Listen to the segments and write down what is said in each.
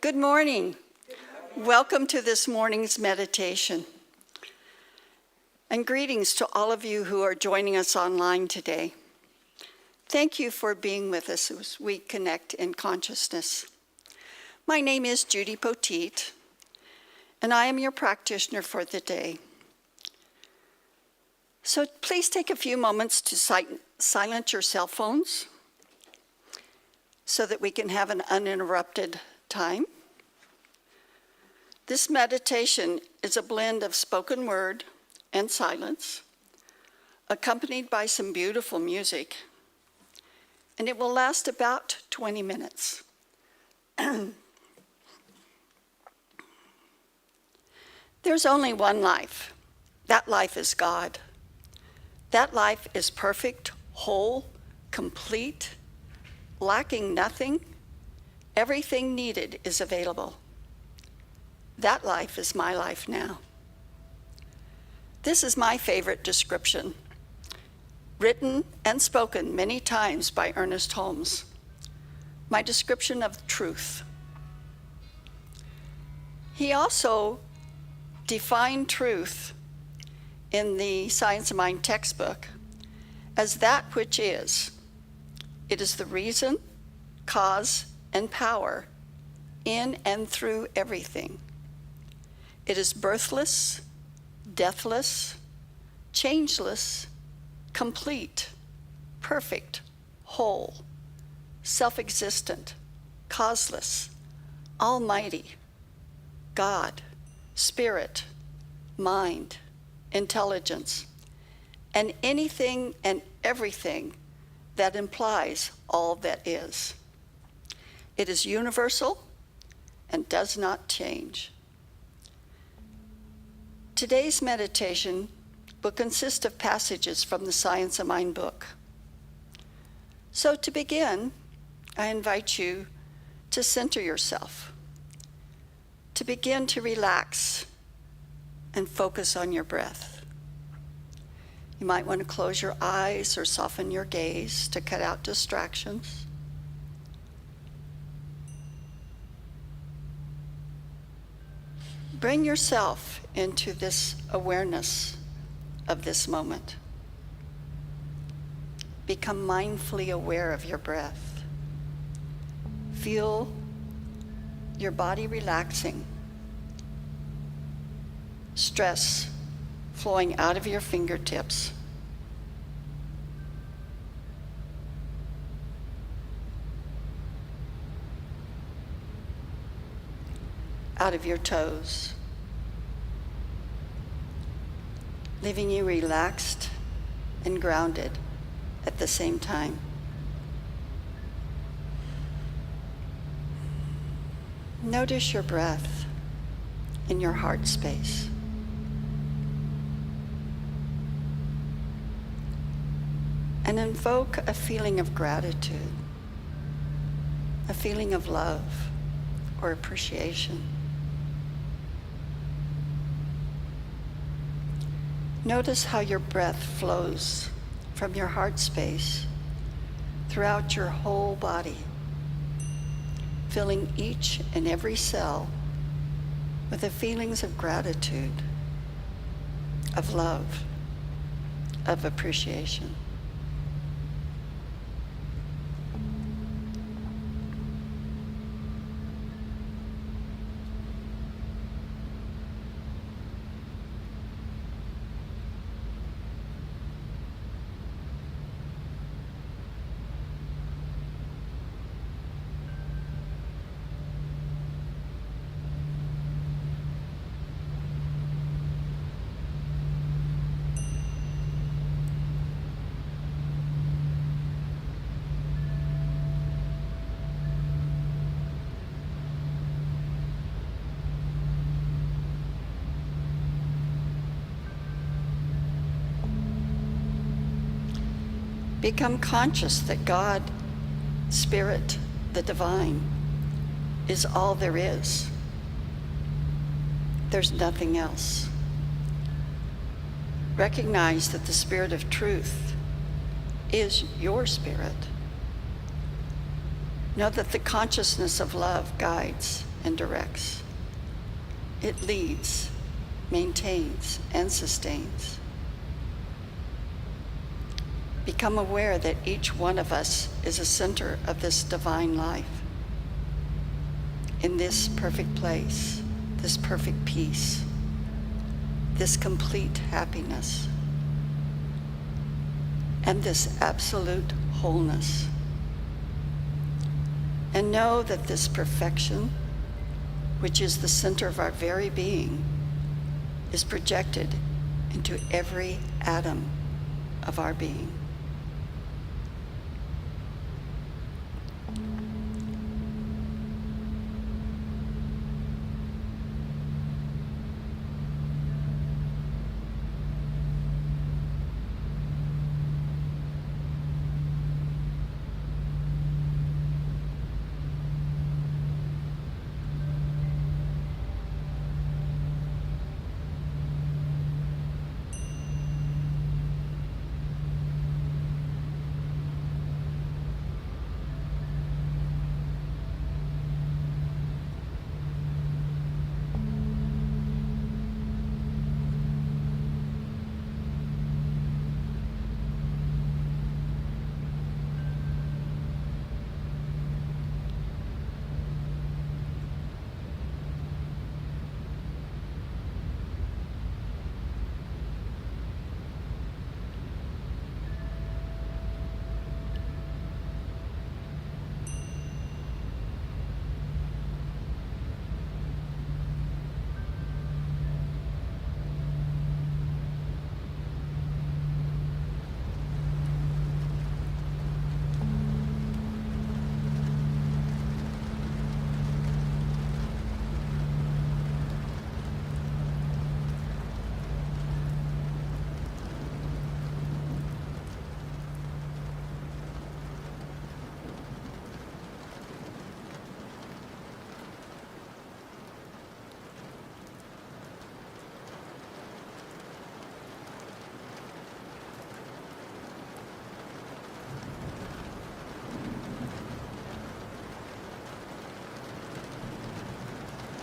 Good morning. Welcome to this morning's meditation. And greetings to all of you who are joining us online today. Thank you for being with us as we connect in consciousness. My name is Judy Poteet, and I am your practitioner for the day. So please take a few moments to silence your cell phones so that we can have an uninterrupted time. This meditation is a blend of spoken word and silence, accompanied by some beautiful music, and it will last about 20 minutes. There's only one life. That life is God. That life is perfect, whole, complete, lacking nothing. Everything needed is available. That life is my life now. This is my favorite description, written and spoken many times by Ernest Holmes. My description of truth. He also defined truth in the Science of Mind textbook as that which is. It is the reason, cause, and power in and through everything. It is birthless, deathless, changeless, complete, perfect, whole, self-existent, causeless, almighty, God, spirit, mind, intelligence, and anything and everything that implies all that is. It is universal and does not change. Today's meditation will consist of passages from the Science of Mind book. So to begin, I invite you to center yourself, to begin to relax and focus on your breath. You might want to close your eyes or soften your gaze to cut out distractions. Bring yourself into this awareness of this moment. Become mindfully aware of your breath. Feel your body relaxing. Stress flowing out of your fingertips. Out of your toes, leaving you relaxed and grounded at the same time. Notice your breath in your heart space. And invoke a feeling of gratitude, a feeling of love or appreciation. Notice how your breath flows from your heart space throughout your whole body, filling each and every cell with the feelings of gratitude, of love, of appreciation. Become conscious that God, Spirit, the divine, is all there is. There's nothing else. Recognize that the Spirit of truth is your spirit. Know that the consciousness of love guides and directs. It leads, maintains, and sustains. Become aware that each one of us is a center of this divine life, in this perfect place, this perfect peace, this complete happiness, and this absolute wholeness. And know that this perfection, which is the center of our very being, is projected into every atom of our being.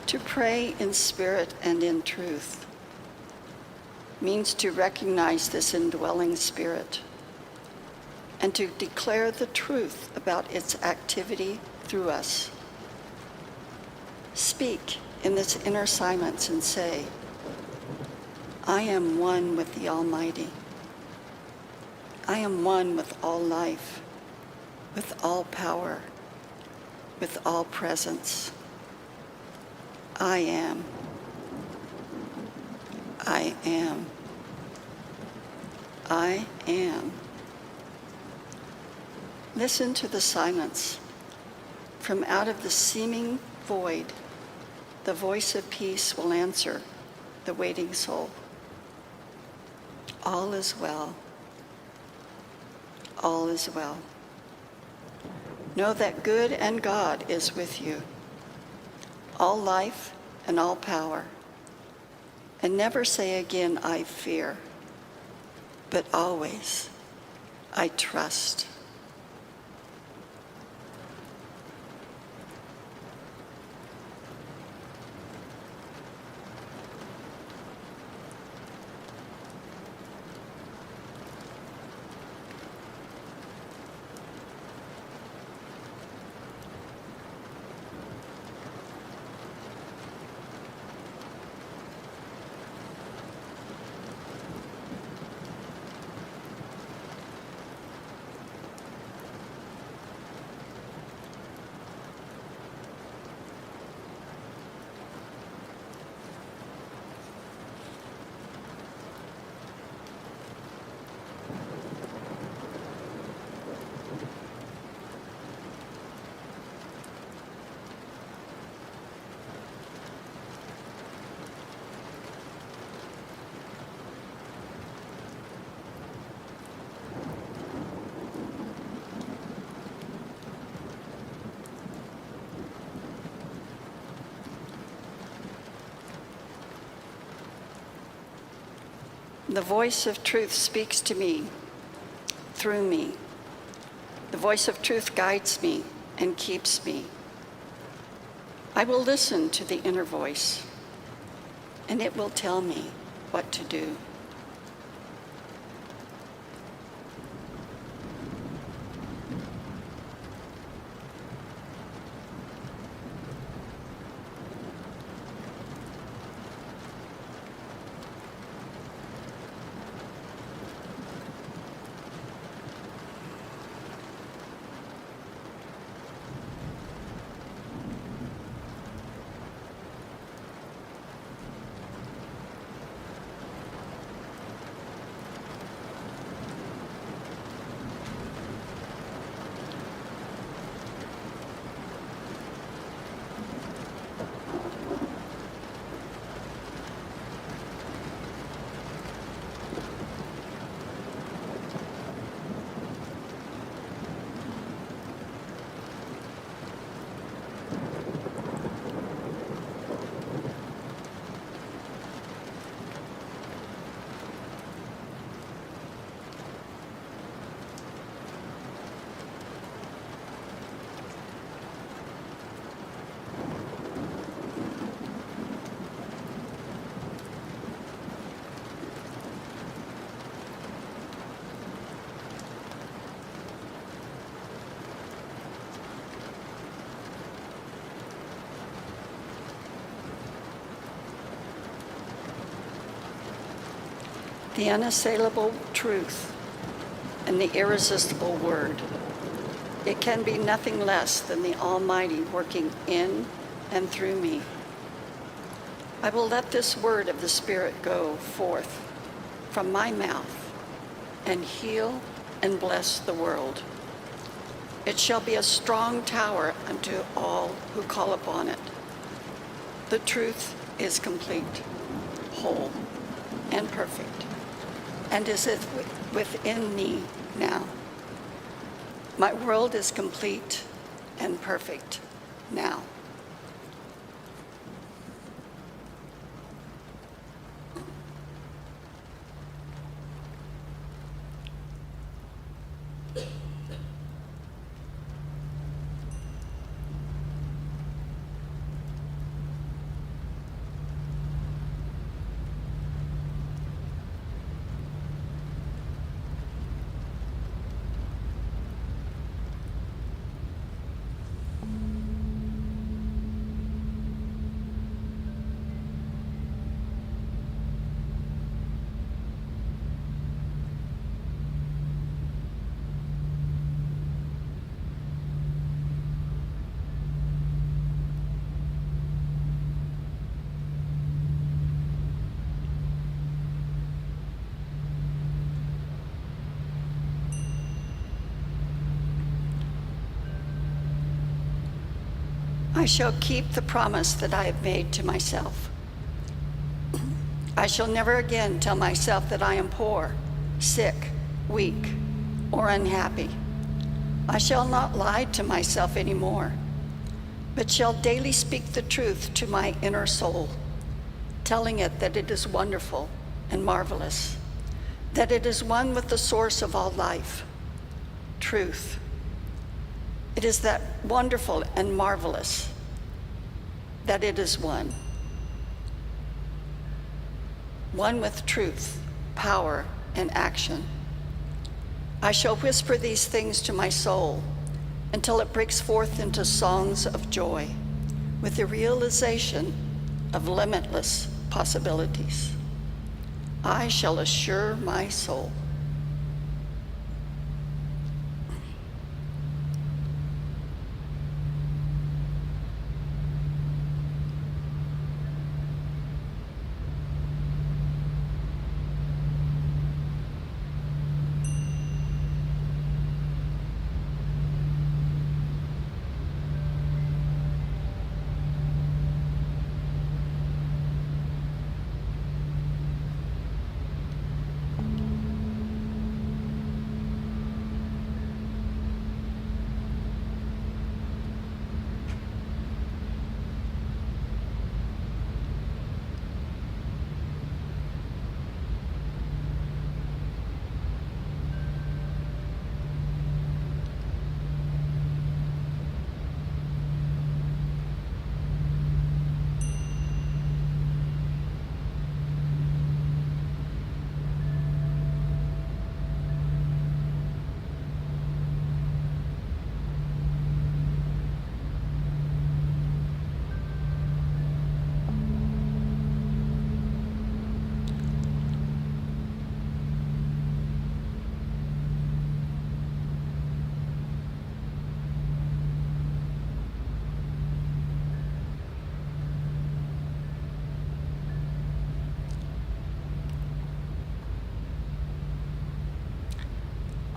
To pray in spirit and in truth means to recognize this indwelling spirit and to declare the truth about its activity through us. Speak in this inner silence and say, I am one with the Almighty. I am one with all life, with all power, with all presence. I am. I am. I am. Listen to the silence. From out of the seeming void, the voice of peace will answer the waiting soul. All is well. All is well. Know that good and God is with you. All life and all power. And never say again, I fear, but always, I trust. The voice of truth speaks to me, through me. The voice of truth guides me and keeps me. I will listen to the inner voice, and it will tell me what to do. The unassailable truth and the irresistible word. It can be nothing less than the Almighty working in and through me. I will let this word of the Spirit go forth from my mouth and heal and bless the world. It shall be a strong tower unto all who call upon it. The truth is complete, whole, and perfect, and is within me now. My world is complete and perfect now. I shall keep the promise that I have made to myself. I shall never again tell myself that I am poor, sick, weak, or unhappy. I shall not lie to myself anymore, but shall daily speak the truth to my inner soul, telling it that it is wonderful and marvelous, that it is one with the source of all life, truth. It is that wonderful and marvelous that it is one. One with truth, power, and action. I shall whisper these things to my soul until it breaks forth into songs of joy with the realization of limitless possibilities. I shall assure my soul.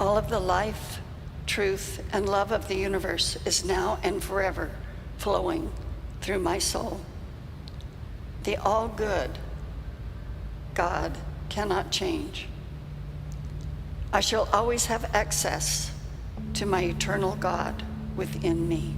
All of the life, truth, and love of the universe is now and forever flowing through my soul. The all-good God cannot change. I shall always have access to my eternal God within me.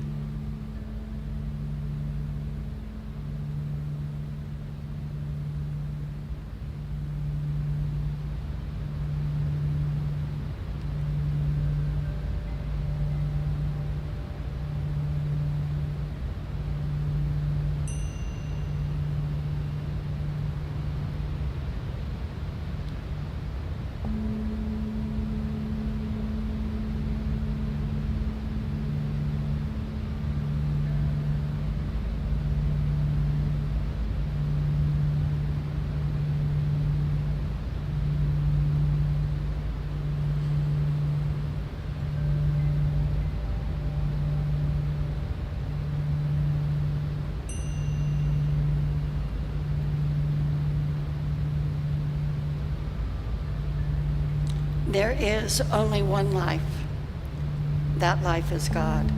There is only one life. That life is God.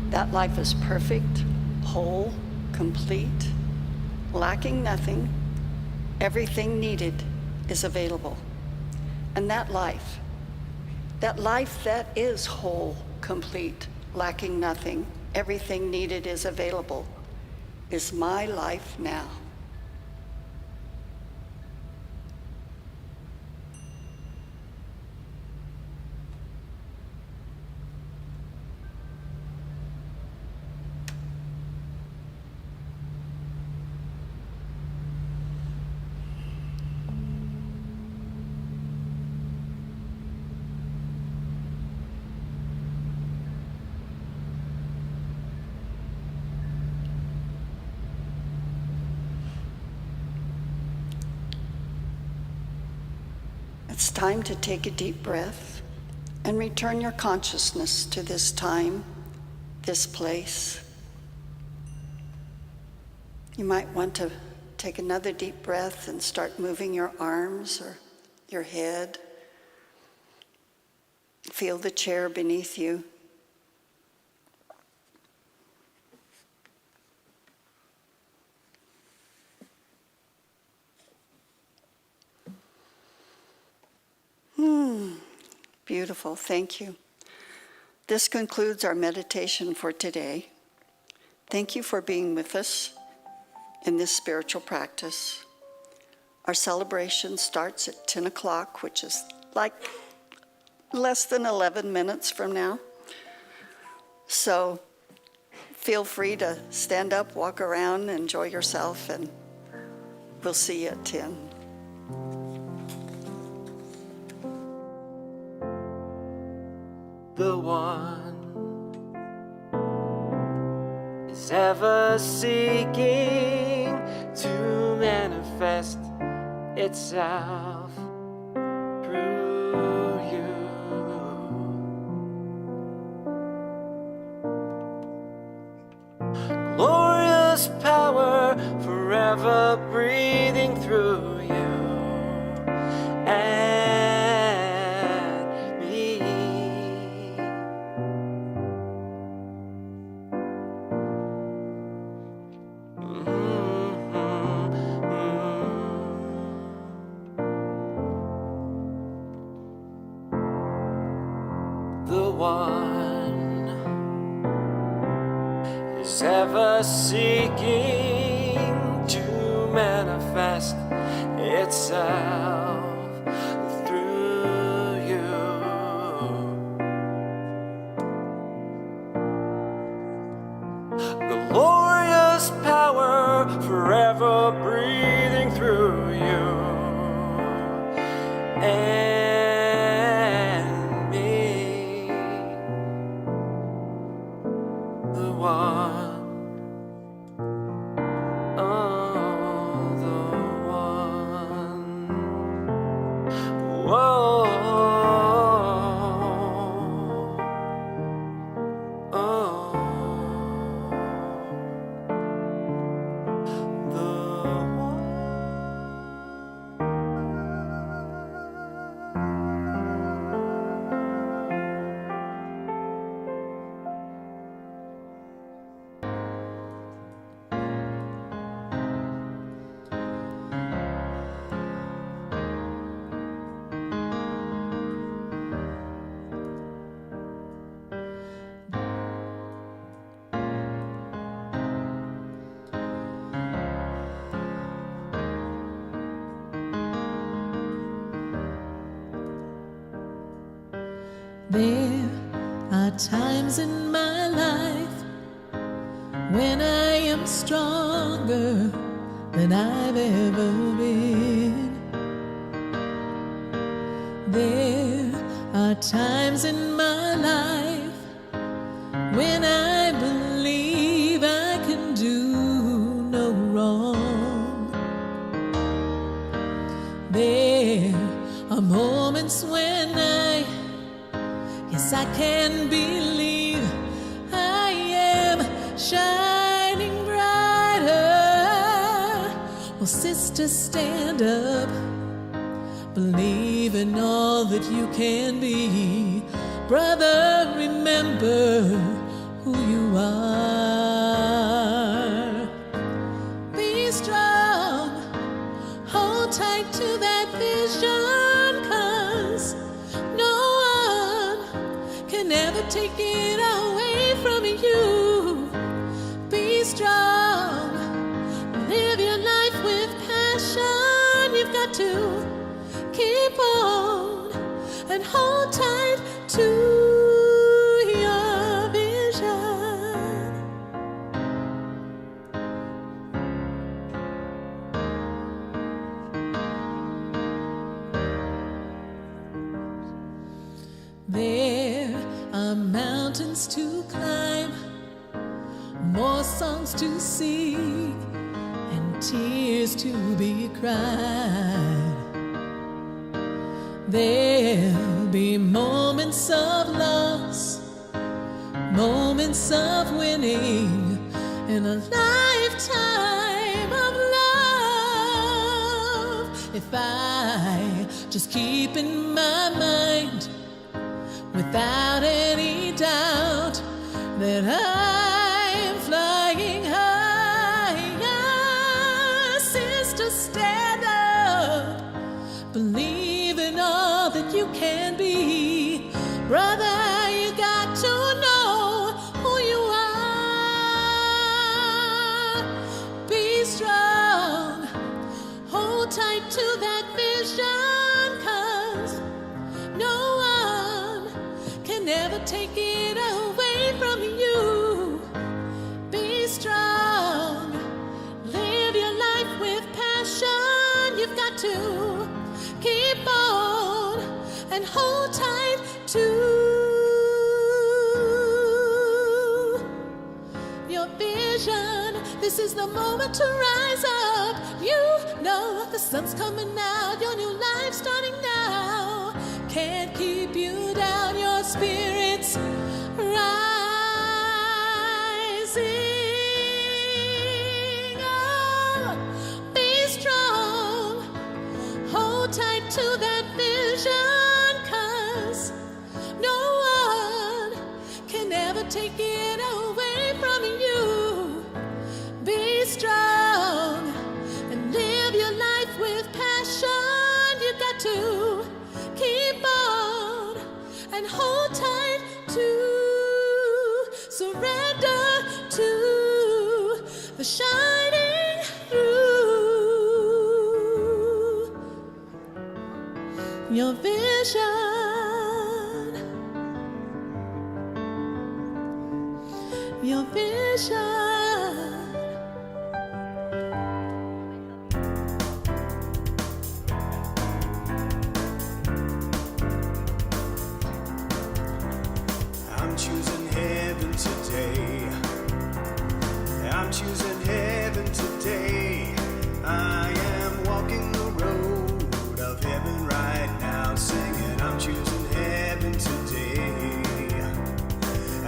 That life is perfect, whole, complete, lacking nothing. Everything needed is available. And that life that is whole, complete, lacking nothing, everything needed is available, is my life now. It's time to take a deep breath and return your consciousness to this time, this place. You might want to take another deep breath and start moving your arms or your head. Feel the chair beneath you. Beautiful, thank you. This concludes our meditation for today. Thank you for being with us in this spiritual practice. Our celebration starts at 10 o'clock, which is like less than 11 minutes from now. So feel free to stand up, walk around, enjoy yourself, and we'll see you at 10. The one is ever seeking to manifest itself through you. Glorious power forever breathing through you. And the one is ever seeking to manifest itself through you. Glorious power forever breathing through you. And me, the one, oh, the one. There are times in my life when I am stronger than I've ever been. There are times in my life when I believe I can do no wrong. There are moments when yes, I can believe I am shining brighter. Well, sister, stand up. Believe in all that you can be. Brother, remember who you are. Be strong. Hold tight to that vision, 'cause no one can ever take it away from you. Be strong. Live your life with passion. You've got to keep on and hold tight to your vision. There are mountains to climb, more songs to sing, and tears to be cried. There'll be moments of loss, moments of winning, in a lifetime of love. If I just keep in my mind, without any doubt, that I'm flying higher. Sister, stand up. Believe in all that you can be. Brother, you got to know who you are. Be strong. Hold tight to that vision, 'cause no one can ever take it away from you. Be strong. Live your life with passion. You've got to keep on and hold tight to your vision. This is the moment to rise up. You know the sun's coming out. Your new life starting now. Can't keep you down. Your spirit's rising. Oh, be strong. Hold tight to that vision, 'cause no one can ever take it away from you. Be strong and live your life with passion. You got to keep on and hold tight to, surrender to the shining through your vision, your vision. I'm choosing heaven today. I'm choosing heaven today. I am walking the road of heaven right now, singing I'm choosing heaven today.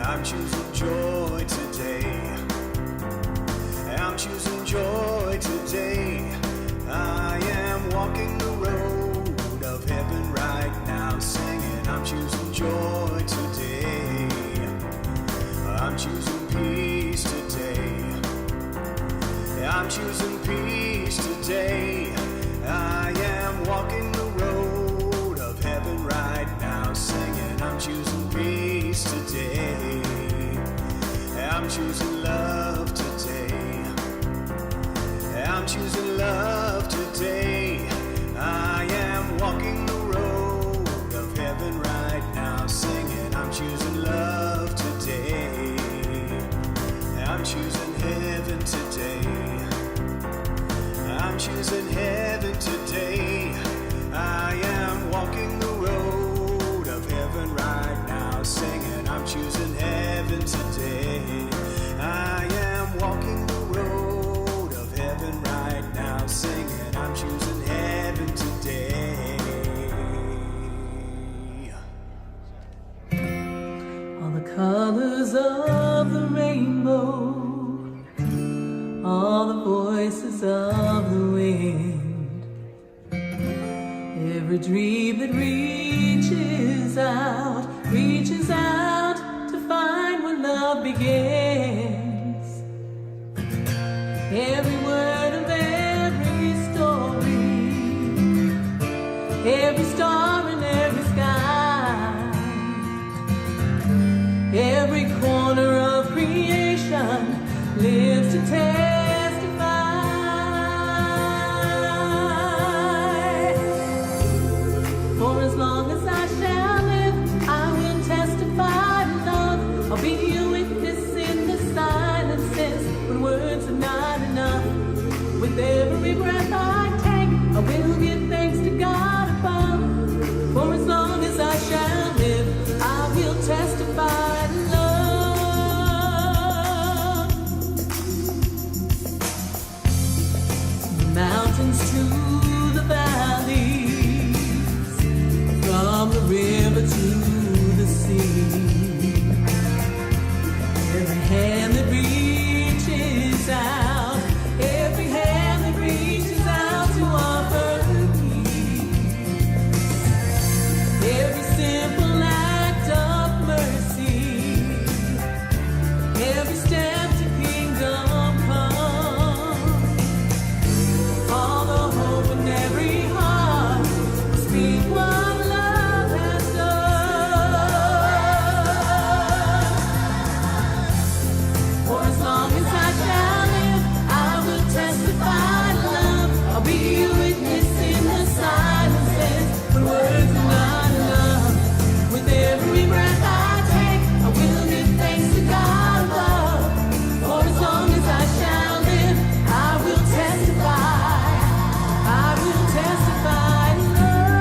I'm choosing joy today. I'm choosing heaven today. I am walking the road of heaven right now, singing, I'm choosing heaven today. I am walking the road of heaven right now, singing, I'm choosing heaven today. All the colors of the rainbow, all the voices of the wind, every dream that reaches out to find where love begins. Every word of every story, every star in every sky, every corner of creation lives to testify. For as long as I shall live, I will testify to love. I'll be a witness in the silences when words are not enough. With every breath I take, I will give thanks to God above. For as long as I shall live, I will testify to love. The mountains to the valleys, from the river to the sea. Every hand that reaches out, every hand that reaches out to offer peace. Every simple act of mercy, every step to kingdom come. All the hope in every heart, speak what love has done. For as long as I shall live, I will testify to love. I'll be a witness in the silences when words are not enough. With every breath I take, I will give thanks to God above. For as long as I shall live, I will testify. I will testify to love.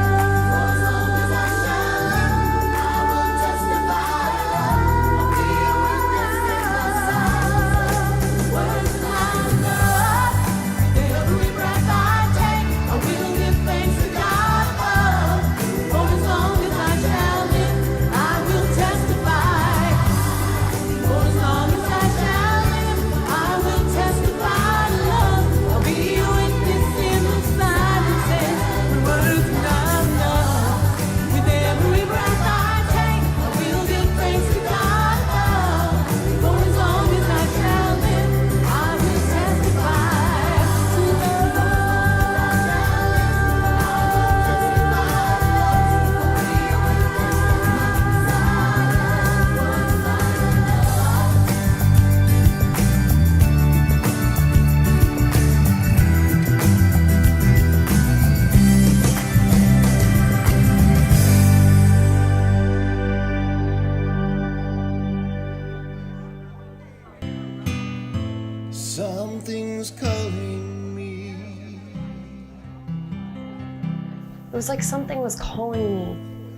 For as long as I shall live, I will testify to love. I'll be a witness in the silence. Words are not enough. With every breath I take, I will give thanks to God above. For as long as I shall live, I will testify. For as long as I shall live, I will testify to love. I'll be a witness in the silences when words are not enough. With every breath I take, I will give thanks to God above. For as long as I shall live, I will testify to Something's calling me. It was like something was calling me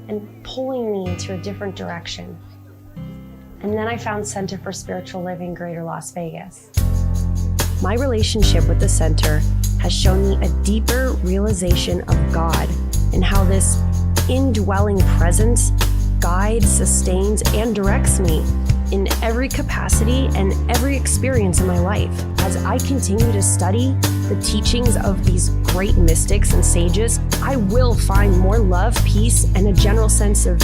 and pulling me into a different direction. And then I found Center for Spiritual Living Greater Las Vegas. My relationship with the center has shown me a deeper realization of God and how this indwelling presence guides, sustains, and directs me in every capacity and every experience in my life. As I continue to study the teachings of these great mystics and sages, I will find more love, peace, and a general sense of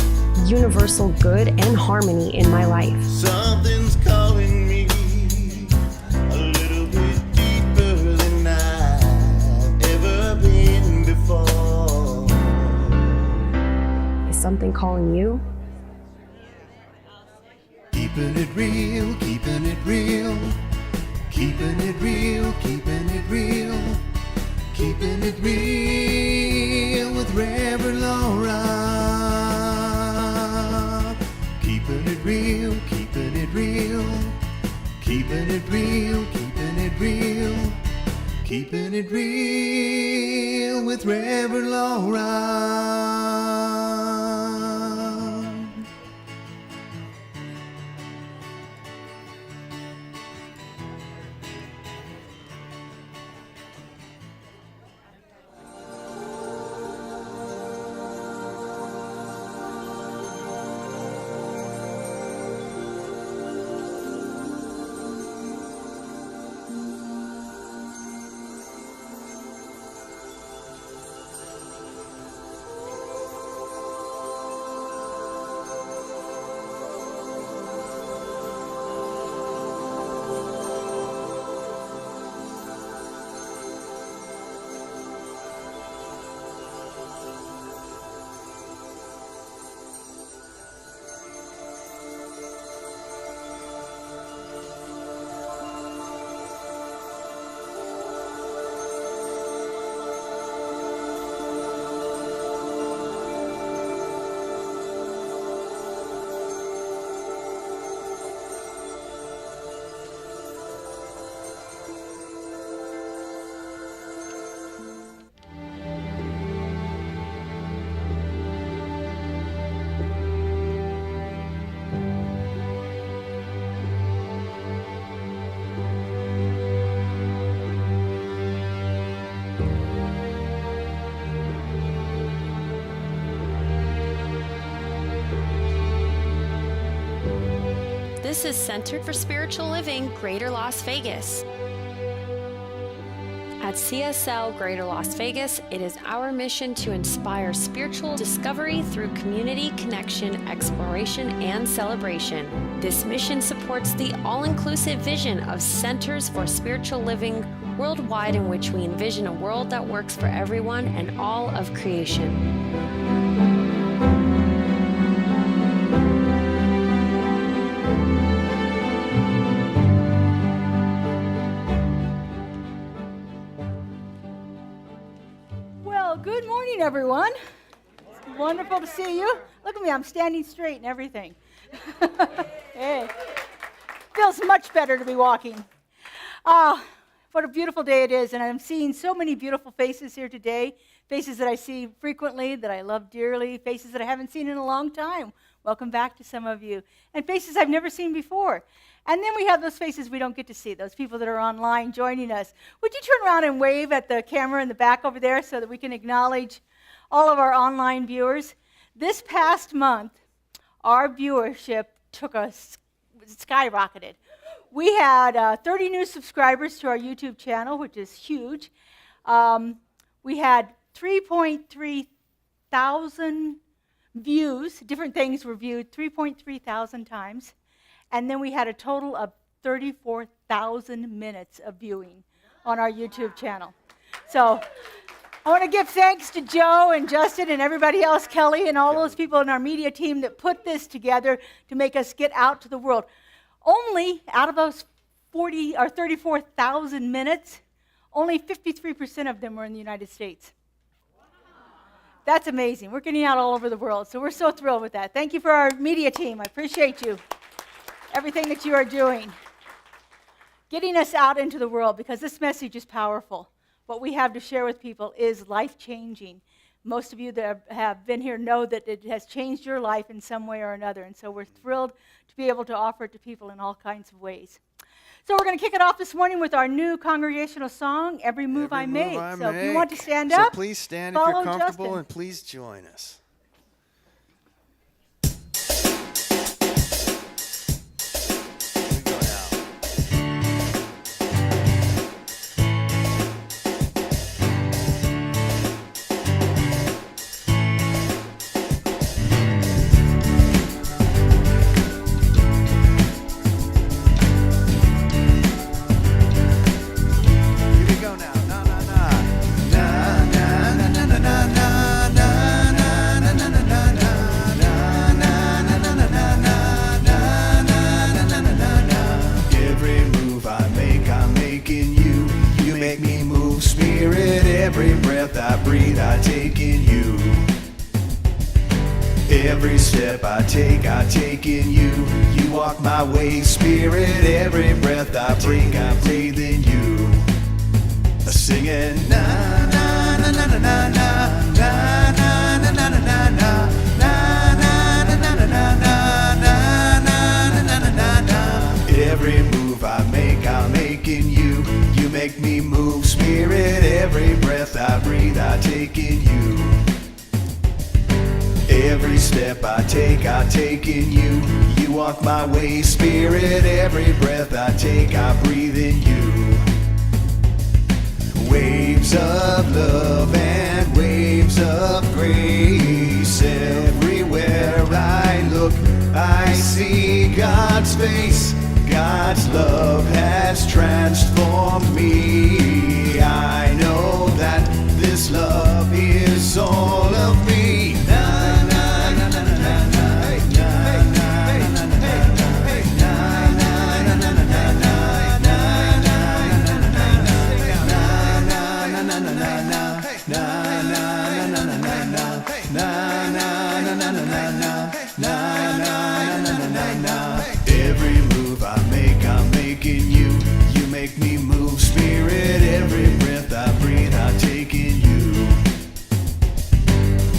universal good and harmony in my life. Something's calling me a little bit deeper than I've ever been before. Is something calling you? Keeping it real, keeping it real, keeping it real, keeping it real, keeping it real with Reverend Laura. Keeping it real, keeping it real, keeping it real, keeping it real, keeping it real. forever long run. This is Centered for Spiritual Living, Greater Las Vegas. At CSL Greater Las Vegas, it is our mission to inspire spiritual discovery through community connection, exploration, and celebration. This mission supports the all-inclusive vision of Centers for Spiritual Living worldwide, in which we envision a world that works for everyone and all of creation. Good morning, everyone. It's wonderful to see you. Look at me, I'm standing straight and everything. Hey, feels much better to be walking. What a beautiful day it is, and I'm seeing so many beautiful faces here today, faces that I see frequently, that I love dearly, faces that I haven't seen in a long time. Welcome back to some of you, and faces I've never seen before. And then we have those faces we don't get to see, those people that are online joining us. Would you turn around and wave at the camera in the back over there so that we can acknowledge all of our online viewers? This past month, our viewership skyrocketed. We had 30 new subscribers to our YouTube channel, which is huge. We had 3.3 thousand views. Different things were viewed 3.3 thousand times. And then we had a total of 34,000 minutes of viewing on our YouTube channel. So I want to give thanks to Joe and Justin and everybody else, Kelly, and all those people in our media team that put this together to make us get out to the world. Only out of those 40 or 34,000 minutes, only 53% of them were in the United States. That's amazing. We're getting out all over the world, so we're so thrilled with that. Thank you for our media team. I appreciate you. Everything that you are doing, getting us out into the world, because this message is powerful. What we have to share with people is life-changing. Most of you that have been here know that it has changed your life in some way or another, and so we're thrilled to be able to offer it to people in all kinds of ways. So we're going to kick it off this morning with our new congregational song, Every Move I Make. So if you want to stand up, please stand if you're comfortable, Justin. and please join us. Every breath I breathe, I take in you. Every step I take in you. You walk my way, Spirit. Every breath I breathe in you. Singing na na na na na na na na na na na na na na Every move I make, I'll make in you. You make me move, Spirit. Every breath I breathe, I take in you. Every step I take in you. You walk my way, Spirit. Every breath I take, I breathe in you. Waves of love and waves of grace. Everywhere I look, I see God's face. God's love has transformed me. I know that this love is all of me. Na na na na na na Every move I make, I'm making you. You make me move, Spirit. Every breath I breathe, I take in you.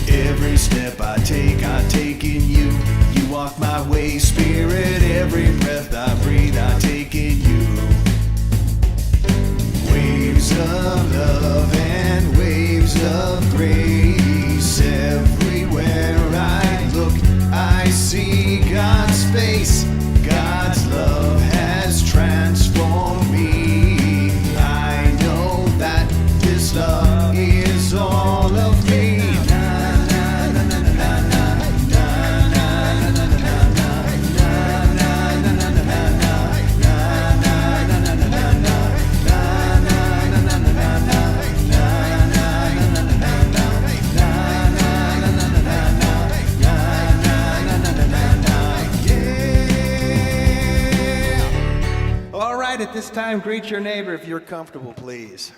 Every step I take in you. You walk my way, Spirit. Every breath I breathe, I take in you. Waves of love and waves of grace. Everywhere I look, I see God's face. God's love has transformed me. I know that this love is all of me. All right, at this time, greet your neighbor if you're comfortable, please.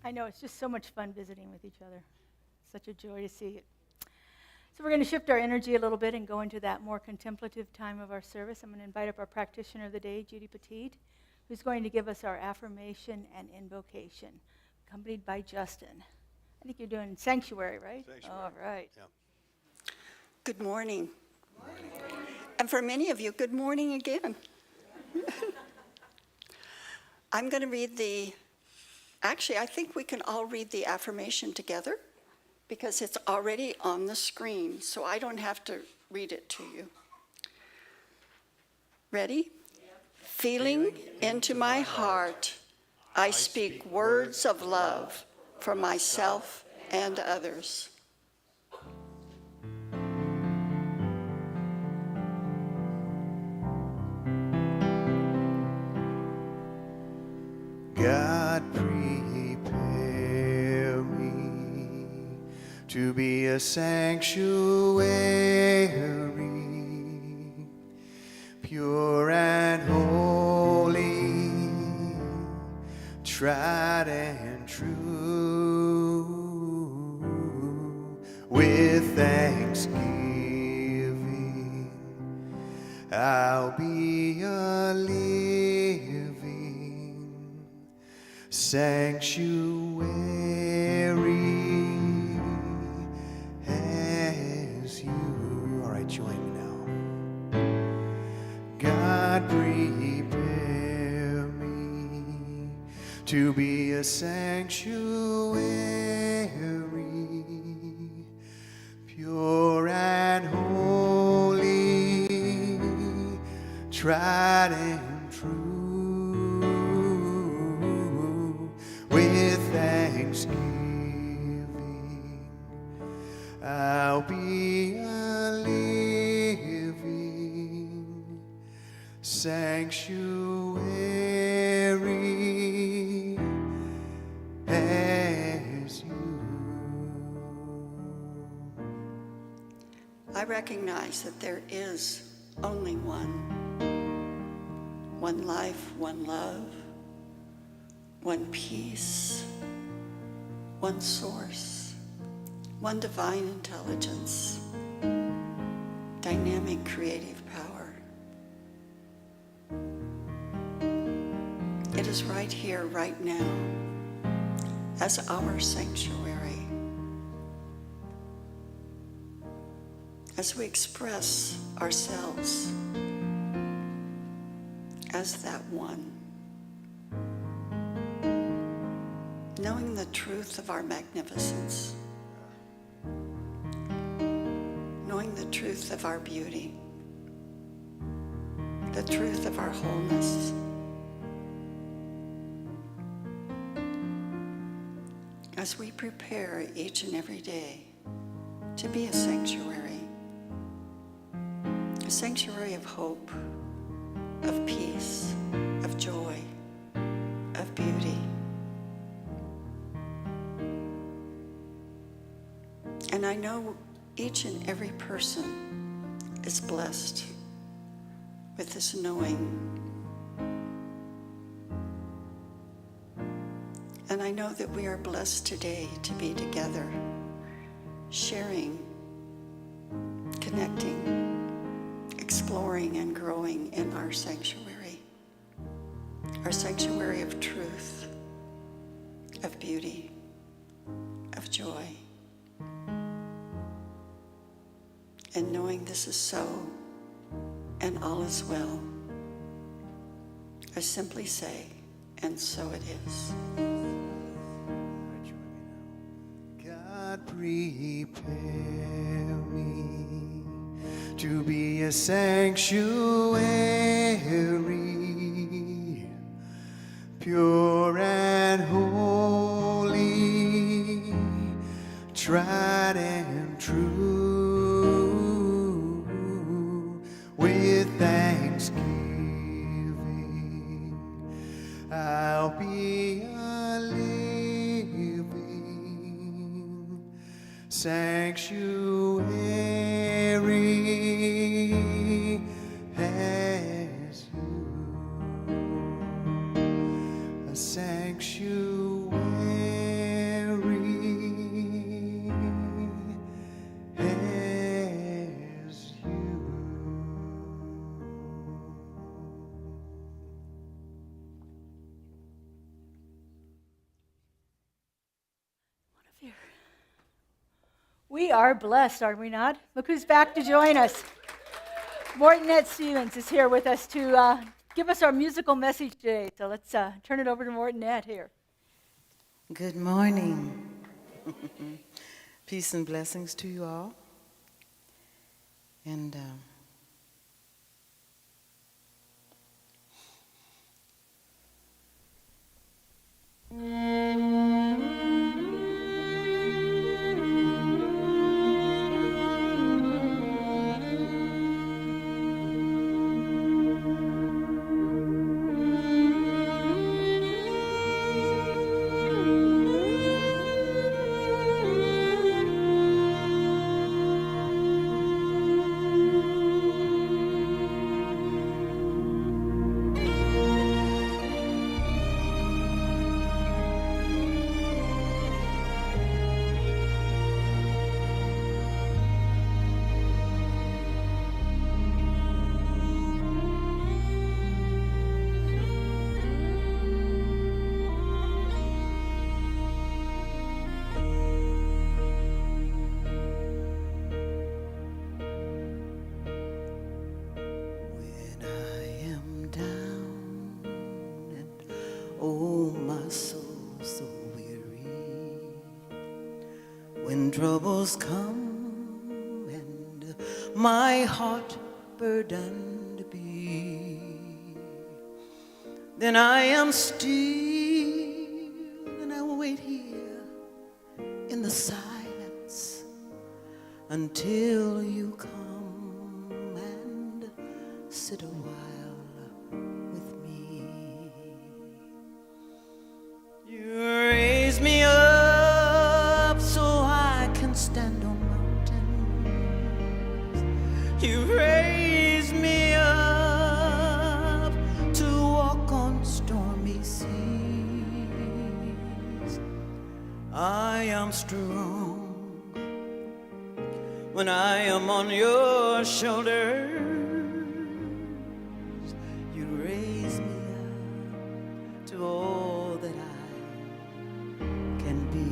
I know, it's just so much fun visiting with each other. Such a joy to see it. So we're going to shift our energy a little bit and go into that more contemplative time of our service. I'm going to invite up our practitioner of the day, Judy Petit, who's going to give us our affirmation and invocation, accompanied by Justin. I think you're doing sanctuary, right? Sanctuary. All right. Yeah. Good morning. And for many of you, good morning again. I'm going to read actually, I think we can all read the affirmation together because it's already on the screen, so I don't have to read it to you. Ready? Feeling into my heart, I speak words of love for myself and others. God, prepare me to be a sanctuary, pure and holy, tried and true, with thanksgiving. I'll be a living sanctuary as you. All right, join me now. God, prepare me to be a sanctuary, pure and holy, tried and true, with thanksgiving. I'll be a living sanctuary as you. I recognize that there is only one life, one love, one peace, one source, one divine intelligence, dynamic creative power. It is right here, right now, as our sanctuary, as we express ourselves as that one, knowing the truth of our magnificence, knowing the truth of our beauty, the truth of our wholeness. As we prepare each and every day to be a sanctuary of hope, of peace, of joy, of beauty. And I know each and every person is blessed with this knowing. And I know that we are blessed today to be together, sharing, connecting, exploring and growing in our sanctuary of truth, of beauty, of joy. And knowing this is so, and all is well, I simply say, and so it is. God, prepare me to be a sanctuary, pure and holy, tried and true, with thanksgiving. I'll be a living sanctuary as you, a sanctuary We are blessed, are we not? Look who's back to join us. Mortonette Stevens is here with us to give us our musical message today. So let's turn it over to Mortonette here. Good morning. Peace and blessings to you all. And troubles come and my heart burdened be, then I am still and I will wait here in the silence until you come and sit a while with me. You raise me up stand on mountains. You raise me up to walk on stormy seas. I am strong when I am on your shoulders. You raise me up to all that I can be.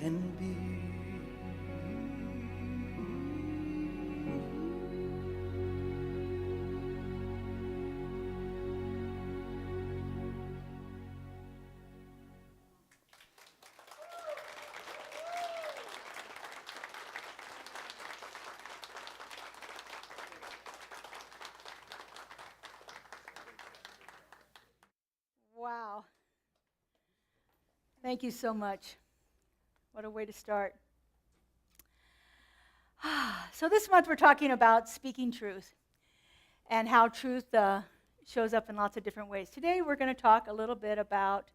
can be. Wow. Thank you so much. What a way to start. So this month we're talking about speaking truth and how truth shows up in lots of different ways. Today we're going to talk a little bit about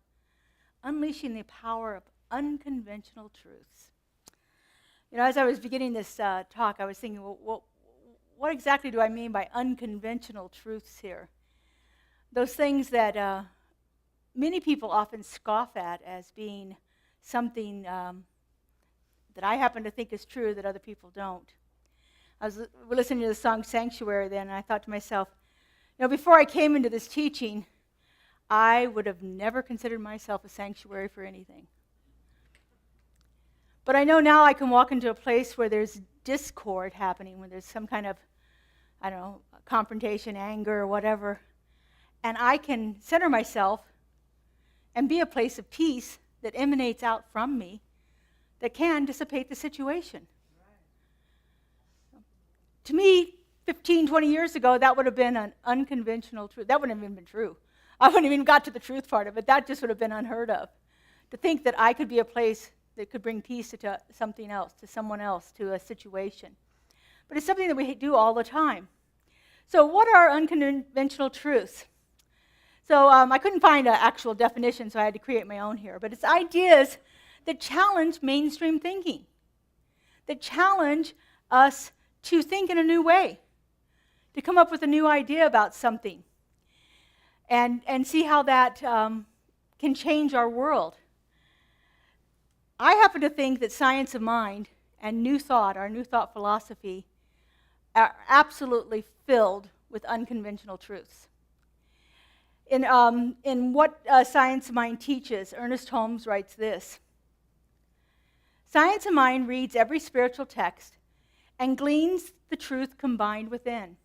unleashing the power of unconventional truths. You know, as I was beginning this talk, I was thinking, well, what exactly do I mean by unconventional truths here? Those things that many people often scoff at as being something that I happen to think is true that other people don't. I was listening to the song Sanctuary then, and I thought to myself, you know, before I came into this teaching, I would have never considered myself a sanctuary for anything. But I know now I can walk into a place where there's discord happening, where there's some kind of, I don't know, confrontation, anger, or whatever, and I can center myself and be a place of peace that emanates out from me that can dissipate the situation. Right. To me, 15, 20 years ago, that would have been an unconventional truth. That wouldn't have even been true. I wouldn't have even got to the truth part of it. That just would have been unheard of. To think that I could be a place that could bring peace to something else, to someone else, to a situation. But it's something that we do all the time. So what are unconventional truths? So I couldn't find an actual definition, so I had to create my own here. But it's ideas that challenge mainstream thinking, that challenge us to think in a new way, to come up with a new idea about something, and see how that can change our world. I happen to think that science of mind and new thought, our new thought philosophy, are absolutely filled with unconventional truths. In what Science of Mind teaches, Ernest Holmes writes this: Science of Mind reads every spiritual text and gleans the truth combined within.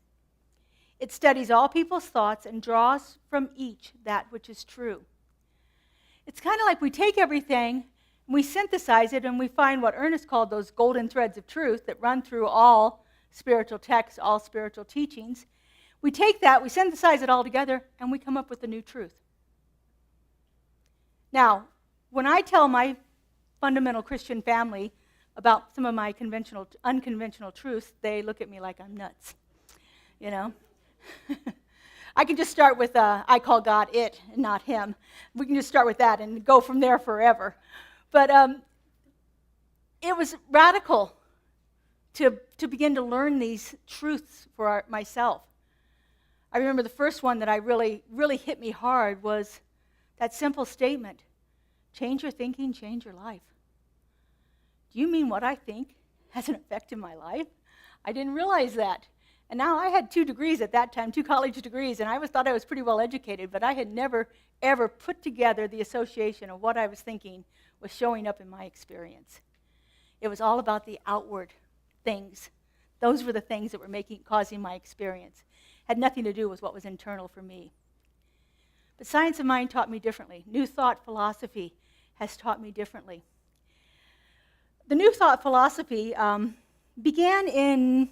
It studies all people's thoughts and draws from each that which is true. It's kind of like we take everything and we synthesize it and we find what Ernest called those golden threads of truth that run through all spiritual texts, all spiritual teachings. We take that, we synthesize it all together, and we come up with a new truth. Now, when I tell my fundamental Christian family about some of my unconventional truths, they look at me like I'm nuts, you know. I can just start with, I call God it and not him. We can just start with that and go from there forever. But it was radical to begin to learn these truths for myself. I remember the first one that I really hit me hard was that simple statement: change your thinking, change your life. Do you mean what I think has an effect in my life? I didn't realize that. And now I had 2 degrees at that time, 2 college degrees, and I always thought I was pretty well educated, but I had never, ever put together the association of what I was thinking was showing up in my experience. It was all about the outward things. Those were the things that were causing my experience. Had nothing to do with what was internal for me. But Science of Mind taught me differently. New Thought philosophy has taught me differently. The New Thought philosophy began in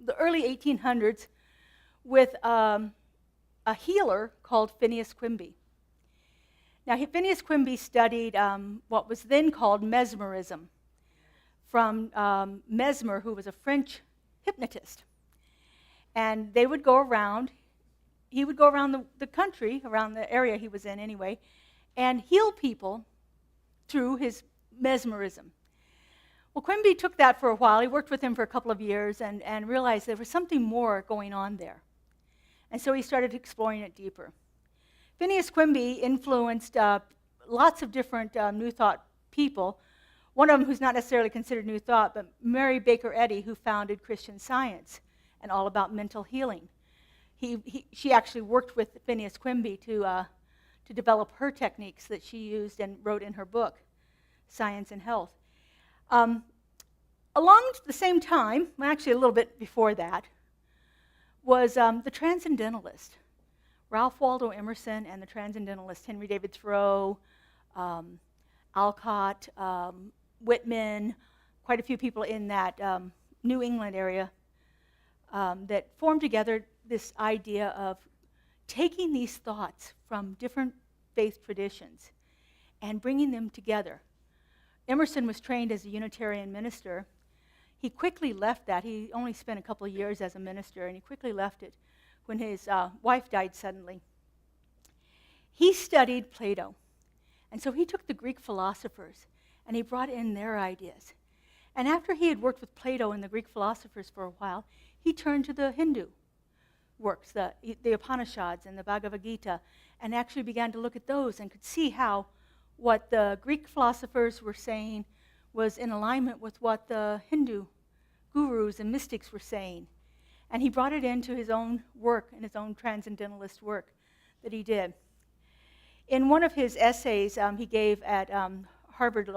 the early 1800s with a healer called Phineas Quimby. Now, Phineas Quimby studied what was then called mesmerism from Mesmer, who was a French hypnotist. And they would go around, he would go around the country, around the area he was in anyway, and heal people through his mesmerism. Well, Quimby took that for a while. He worked with him for a couple of years and realized there was something more going on there. And so he started exploring it deeper. Phineas Quimby influenced lots of different New Thought people. One of them who's not necessarily considered New Thought, but Mary Baker Eddy, who founded Christian Science and all about mental healing. She actually worked with Phineas Quimby to develop her techniques that she used and wrote in her book, Science and Health. Along the same time, well, actually a little bit before that, was the Transcendentalist. Ralph Waldo Emerson and the Transcendentalist, Henry David Thoreau, Alcott, Whitman, quite a few people in that New England area that formed together this idea of taking these thoughts from different faith traditions and bringing them together. Emerson was trained as a Unitarian minister. He quickly left that. He only spent a couple of years as a minister, and he quickly left it when his wife died suddenly. He studied Plato, and so he took the Greek philosophers and he brought in their ideas. And after he had worked with Plato and the Greek philosophers for a while, he turned to the Hindu works, the Upanishads and the Bhagavad Gita, and actually began to look at those and could see how what the Greek philosophers were saying was in alignment with what the Hindu gurus and mystics were saying. And he brought it into his own work and his own transcendentalist work that he did. In one of his essays he gave at Harvard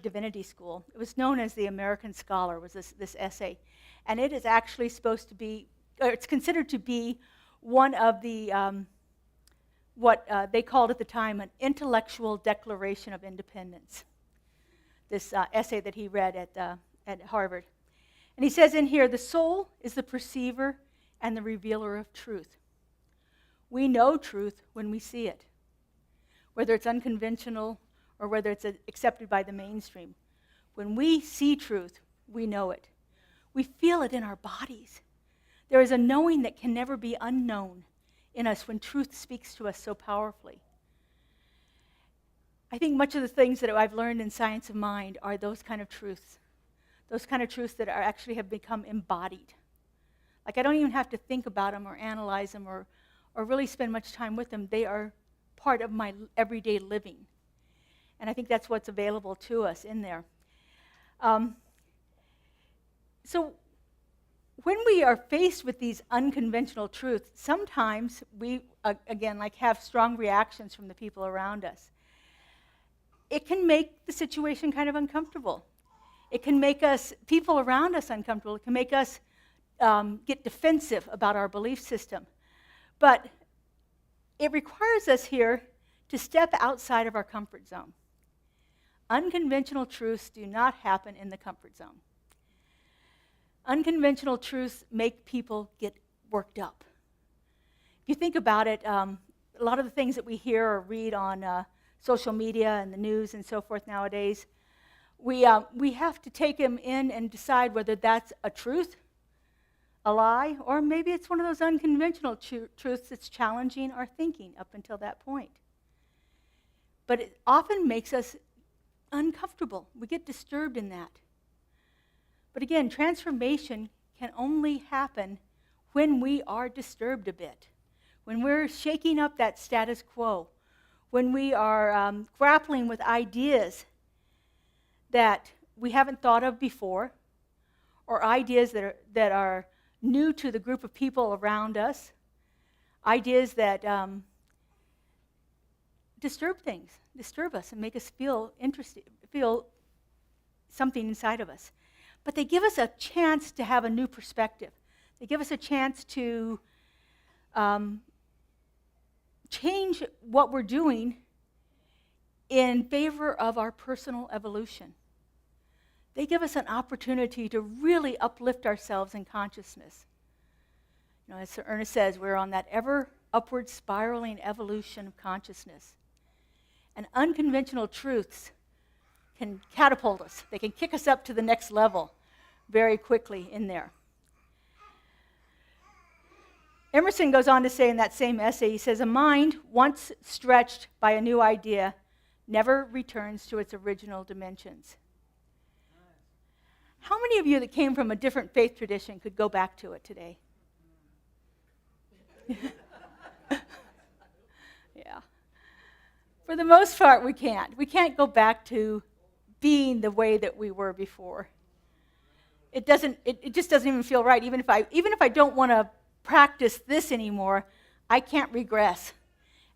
Divinity School, it was known as The American Scholar, was this essay. And it is actually supposed to be, or it's considered to be one of the, what they called at the time an intellectual declaration of independence. This essay that he read at Harvard. And he says in here, the soul is the perceiver and the revealer of truth. We know truth when we see it, whether it's unconventional or whether it's accepted by the mainstream. When we see truth, we know it. We feel it in our bodies. There is a knowing that can never be unknown in us when truth speaks to us so powerfully. I think much of the things that I've learned in Science of Mind are those kind of truths. Those kind of truths that are actually have become embodied. Like I don't even have to think about them or analyze them or really spend much time with them. They are part of my everyday living. And I think that's what's available to us in there. So when we are faced with these unconventional truths, sometimes we, again, like have strong reactions from the people around us. It can make the situation kind of uncomfortable. It can make us, people around us, uncomfortable. It can make us get defensive about our belief system. But it requires us here to step outside of our comfort zone. Unconventional truths do not happen in the comfort zone. Unconventional truths make people get worked up. If you think about it, a lot of the things that we hear or read on social media and the news and so forth nowadays, we have to take them in and decide whether that's a truth, a lie, or maybe it's one of those unconventional truths that's challenging our thinking up until that point. But it often makes us uncomfortable. We get disturbed in that. But again, transformation can only happen when we are disturbed a bit, when we're shaking up that status quo, when we are grappling with ideas that we haven't thought of before, or ideas that are new to the group of people around us, ideas that disturb us and make us feel interested, feel something inside of us. But they give us a chance to have a new perspective. They give us a chance to change what we're doing in favor of our personal evolution. They give us an opportunity to really uplift ourselves in consciousness. You know, as Sir Ernest says, we're on that ever upward spiraling evolution of consciousness. And unconventional truths can catapult us. They can kick us up to the next level very quickly in there. Emerson goes on to say in that same essay, he says, a mind once stretched by a new idea never returns to its original dimensions. How many of you that came from a different faith tradition could go back to it today? Yeah. For the most part, we can't. We can't go back to being the way that we were before. It just doesn't even feel right. Even if I don't want to practice this anymore, I can't regress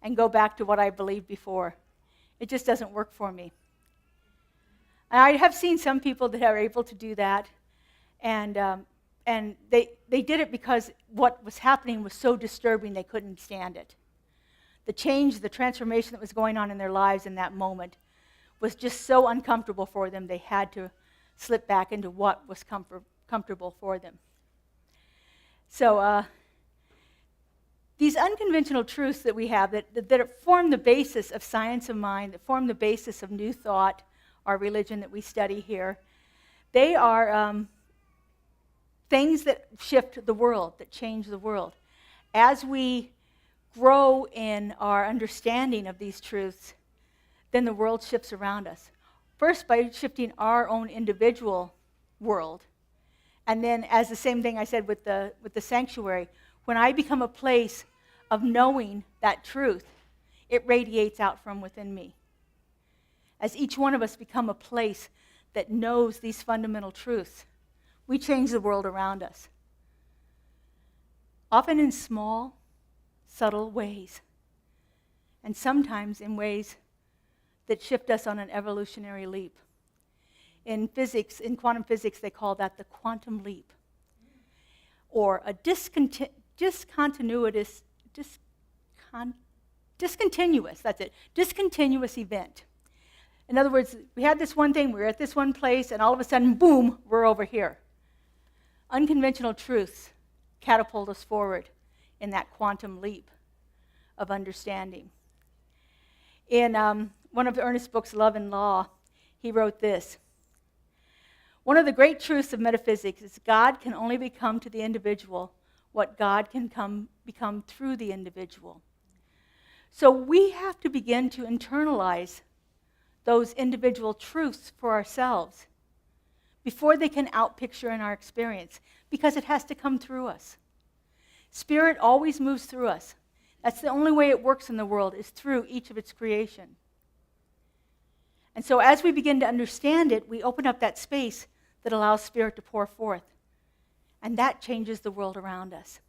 and go back to what I believed before. It just doesn't work for me. And I have seen some people that are able to do that, and they did it because what was happening was so disturbing they couldn't stand it. The change, the transformation that was going on in their lives in that moment was just so uncomfortable for them, they had to slip back into what was comfortable for them. So these unconventional truths that we have that form the basis of science of mind, that form the basis of New Thought, our religion that we study here, they are things that shift the world, that change the world. As we grow in our understanding of these truths, then the world shifts around us. First, by shifting our own individual world. And then, as the same thing I said with the sanctuary, when I become a place of knowing that truth, it radiates out from within me. As each one of us become a place that knows these fundamental truths, we change the world around us. Often in small, subtle ways, and sometimes in ways that shift us on an evolutionary leap. In physics, in quantum physics, they call that the quantum leap, or a discontinuous event. In other words, we had this one thing, we were at this one place, and all of a sudden, boom, we're over here. Unconventional truths catapult us forward in that quantum leap of understanding. In one of Ernest's books, Love and Law, he wrote this: "One of the great truths of metaphysics is God can only become to the individual what God can become through the individual." So we have to begin to internalize those individual truths for ourselves before they can outpicture in our experience, because it has to come through us. Spirit always moves through us. That's the only way it works in the world, is through each of its creation. And so as we begin to understand it, we open up that space that allows Spirit to pour forth. And that changes the world around us.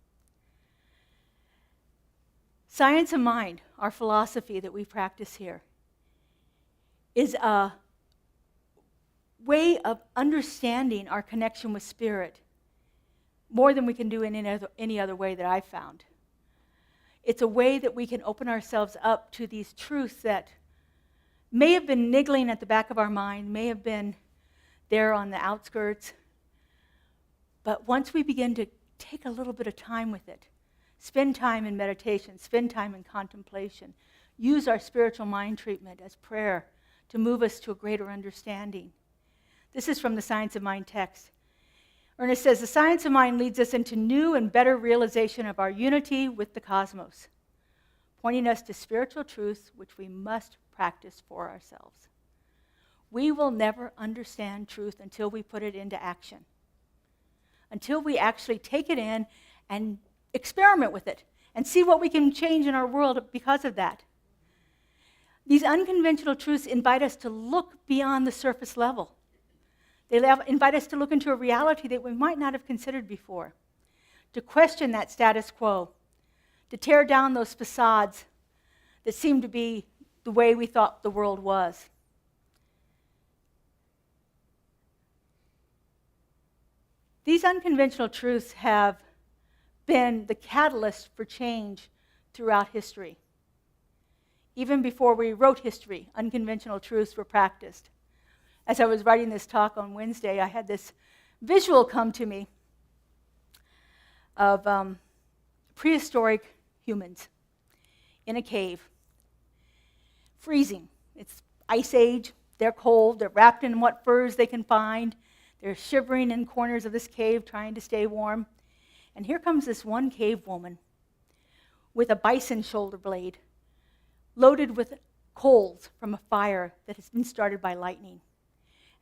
Science of mind, our philosophy that we practice here, is a way of understanding our connection with Spirit more than we can do in any other way that I've found. It's a way that we can open ourselves up to these truths that may have been niggling at the back of our mind, may have been there on the outskirts, but once we begin to take a little bit of time with it, spend time in meditation, spend time in contemplation, use our spiritual mind treatment as prayer to move us to a greater understanding. This is from the Science of Mind text. Ernest says, "The science of mind leads us into new and better realization of our unity with the cosmos, pointing us to spiritual truths which we must practice for ourselves. We will never understand truth until we put it into action, until we actually take it in and experiment with it and see what we can change in our world because of that. These unconventional truths invite us to look beyond the surface level. They invite us to look into a reality that we might not have considered before, to question that status quo, to tear down those facades that seem to be the way we thought the world was. These unconventional truths have been the catalyst for change throughout history. Even before we wrote history, unconventional truths were practiced. As I was writing this talk on Wednesday, I had this visual come to me of prehistoric humans in a cave, freezing. It's ice age, they're cold, they're wrapped in what furs they can find, they're shivering in corners of this cave trying to stay warm. And here comes this one cave woman with a bison shoulder blade, loaded with coals from a fire that has been started by lightning.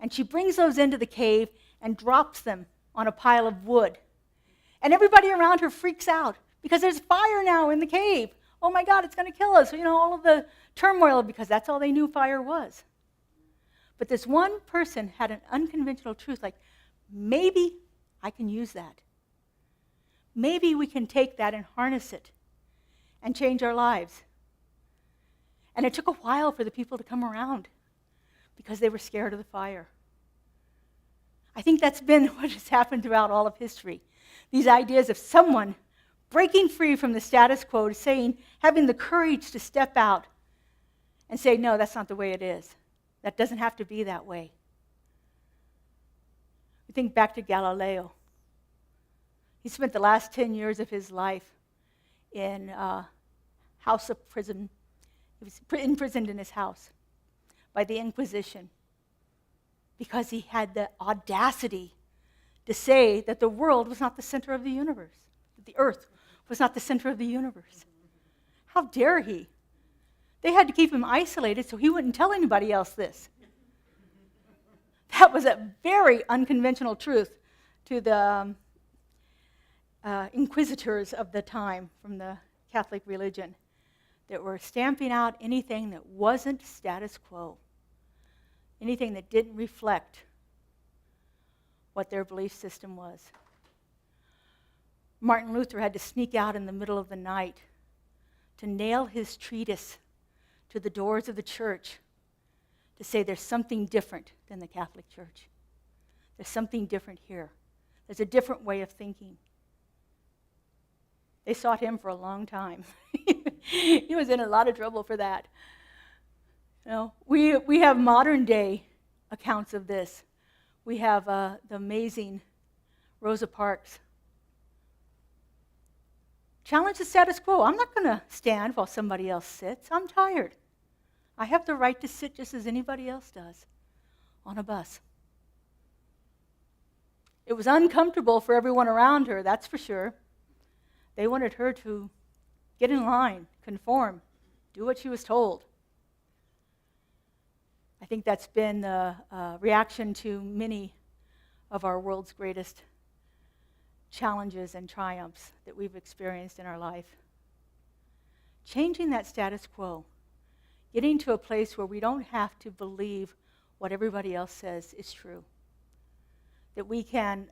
And she brings those into the cave and drops them on a pile of wood. And everybody around her freaks out because there's fire now in the cave. Oh my God, it's going to kill us. You know, all of the turmoil, because that's all they knew fire was. But this one person had an unconventional truth, like, maybe I can use that. Maybe we can take that and harness it and change our lives. And it took a while for the people to come around, because they were scared of the fire. I think that's been what has happened throughout all of history. These ideas of someone breaking free from the status quo, having the courage to step out and say, no, that's not the way it is. That doesn't have to be that way. We think back to Galileo. He spent the last 10 years of his life in house of prison. He was imprisoned in his house by the Inquisition because he had the audacity to say that the world was not the center of the universe, that the earth was not the center of the universe. How dare he? They had to keep him isolated so he wouldn't tell anybody else this. That was a very unconventional truth to the inquisitors of the time from the Catholic religion that were stamping out anything that wasn't status quo, anything that didn't reflect what their belief system was. Martin Luther had to sneak out in the middle of the night to nail his treatise to the doors of the church to say there's something different than the Catholic Church. There's something different here. There's a different way of thinking. They sought him for a long time. He was in a lot of trouble for that. You know, we have modern day accounts of this. We have the amazing Rosa Parks. Challenge the status quo. I'm not going to stand while somebody else sits. I'm tired. I have the right to sit just as anybody else does on a bus. It was uncomfortable for everyone around her, that's for sure. They wanted her to get in line, conform, do what she was told. I think that's been the reaction to many of our world's greatest challenges and triumphs that we've experienced in our life. Changing that status quo, getting to a place where we don't have to believe what everybody else says is true, that we can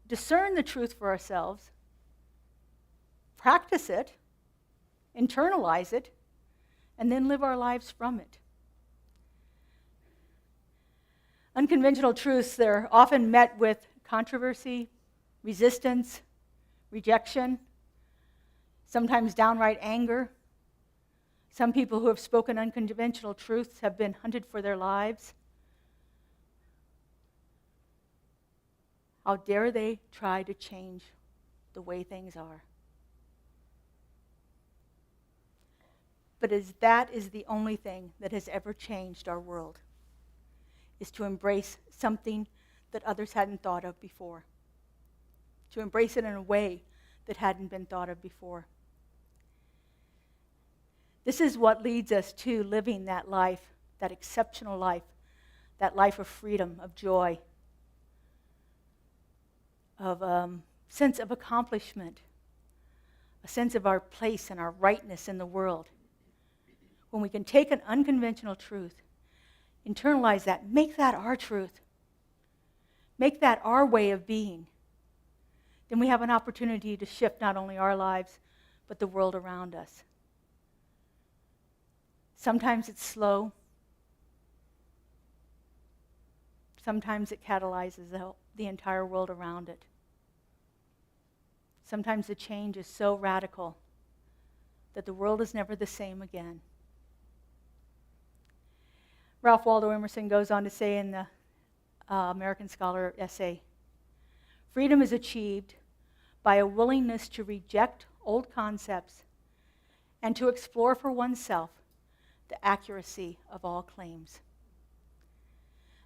discern the truth for ourselves, practice it, internalize it, and then live our lives from it. Unconventional truths, they're often met with controversy, resistance, rejection, sometimes downright anger. Some people who have spoken unconventional truths have been hunted for their lives. How dare they try to change the way things are? But that is the only thing that has ever changed our world, is to embrace something that others hadn't thought of before, to embrace it in a way that hadn't been thought of before. This is what leads us to living that life, that exceptional life, that life of freedom, of joy, of a sense of accomplishment, a sense of our place and our rightness in the world. When we can take an unconventional truth, internalize that, make that our truth, make that our way of being, then we have an opportunity to shift not only our lives, but the world around us. Sometimes it's slow. Sometimes it catalyzes the entire world around it. Sometimes the change is so radical that the world is never the same again. Ralph Waldo Emerson goes on to say in the American Scholar essay, freedom is achieved by a willingness to reject old concepts and to explore for oneself the accuracy of all claims.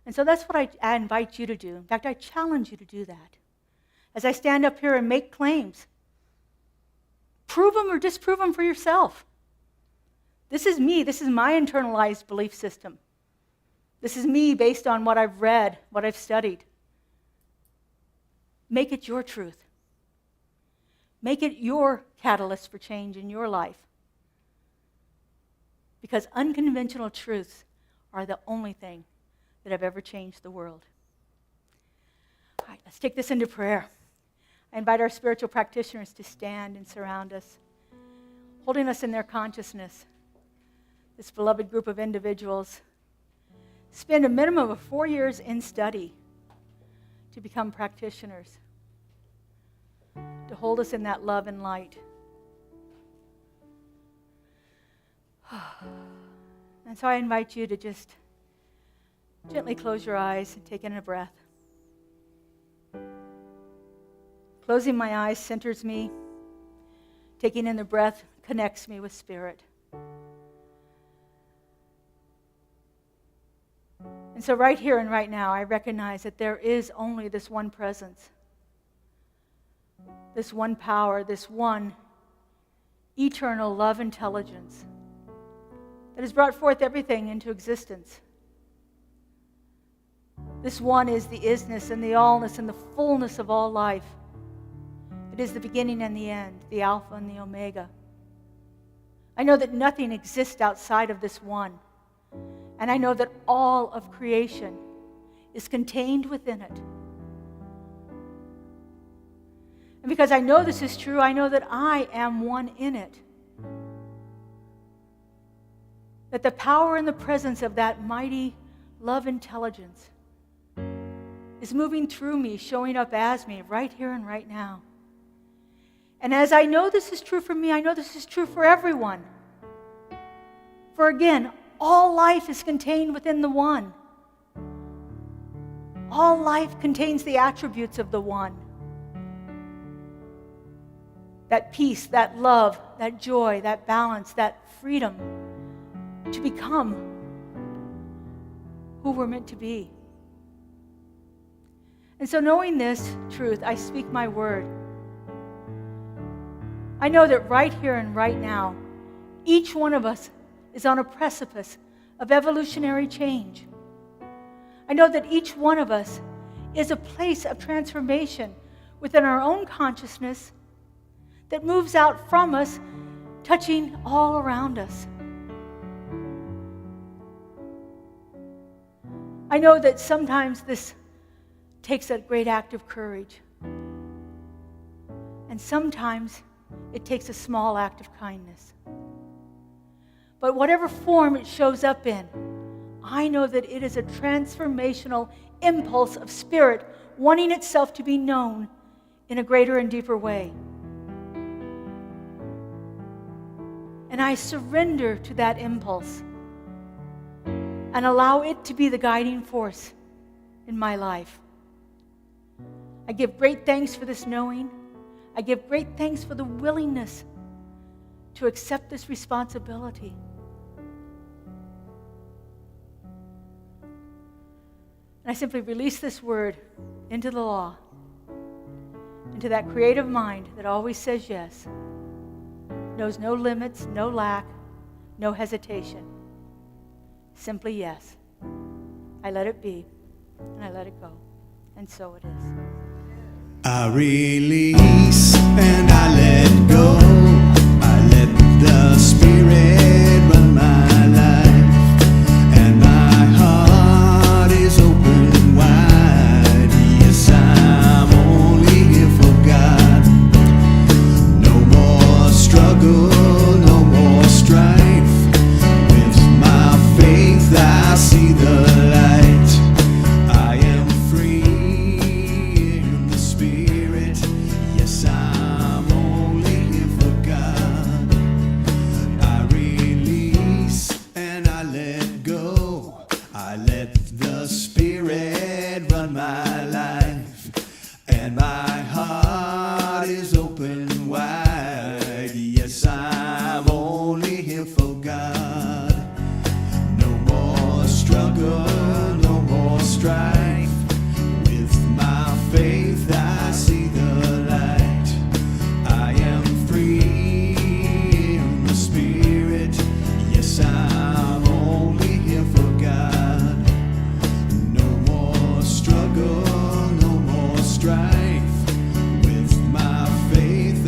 And so that's what I invite you to do. In fact, I challenge you to do that. As I stand up here and make claims, prove them or disprove them for yourself. This is me. This is my internalized belief system. This is me based on what I've read, what I've studied. Make it your truth. Make it your catalyst for change in your life. Because unconventional truths are the only thing that have ever changed the world. All right, let's take this into prayer. I invite our spiritual practitioners to stand and surround us, holding us in their consciousness, this beloved group of individuals spend a minimum of 4 years in study to become practitioners, to hold us in that love and light. And so I invite you to just gently close your eyes and take in a breath. Closing my eyes centers me. Taking in the breath connects me with Spirit. And so right here and right now, I recognize that there is only this one presence, this one power, this one eternal love intelligence that has brought forth everything into existence. This one is the isness and the allness and the fullness of all life. It is the beginning and the end, the Alpha and the Omega. I know that nothing exists outside of this one. And I know that all of creation is contained within it. And because I know this is true, I know that I am one in it. That the power and the presence of that mighty love intelligence is moving through me, showing up as me right here and right now. And as I know this is true for me, I know this is true for everyone. For again, all life is contained within the one. All life contains the attributes of the one. That peace, that love, that joy, that balance, that freedom to become who we're meant to be. And so knowing this truth, I speak my word. I know that right here and right now, each one of us is on a precipice of evolutionary change. I know that each one of us is a place of transformation within our own consciousness that moves out from us, touching all around us. I know that sometimes this takes a great act of courage, and sometimes it takes a small act of kindness. But whatever form it shows up in, I know that it is a transformational impulse of spirit wanting itself to be known in a greater and deeper way. And I surrender to that impulse and allow it to be the guiding force in my life. I give great thanks for this knowing. I give great thanks for the willingness to accept this responsibility. And I simply release this word into the law, into that creative mind that always says yes, knows no limits, no lack, no hesitation. Simply yes. I let it be, and I let it go. And so it is. I release and I let go. I let the Spirit run my life, and my heart is open wide. Yes, I'm only here for God. No more struggle, no more strife. With my faith I see the light. I am free in the Spirit. Yes, I'm only here for God. I release and I let go. I let the Spirit run my life, and my heart is open wide. Yes, I'm only here for God. No more struggle, no more strife. With my faith I see the light. I am free in the Spirit. Yes, I'm only here for God. No more struggle, no more strife. With my faith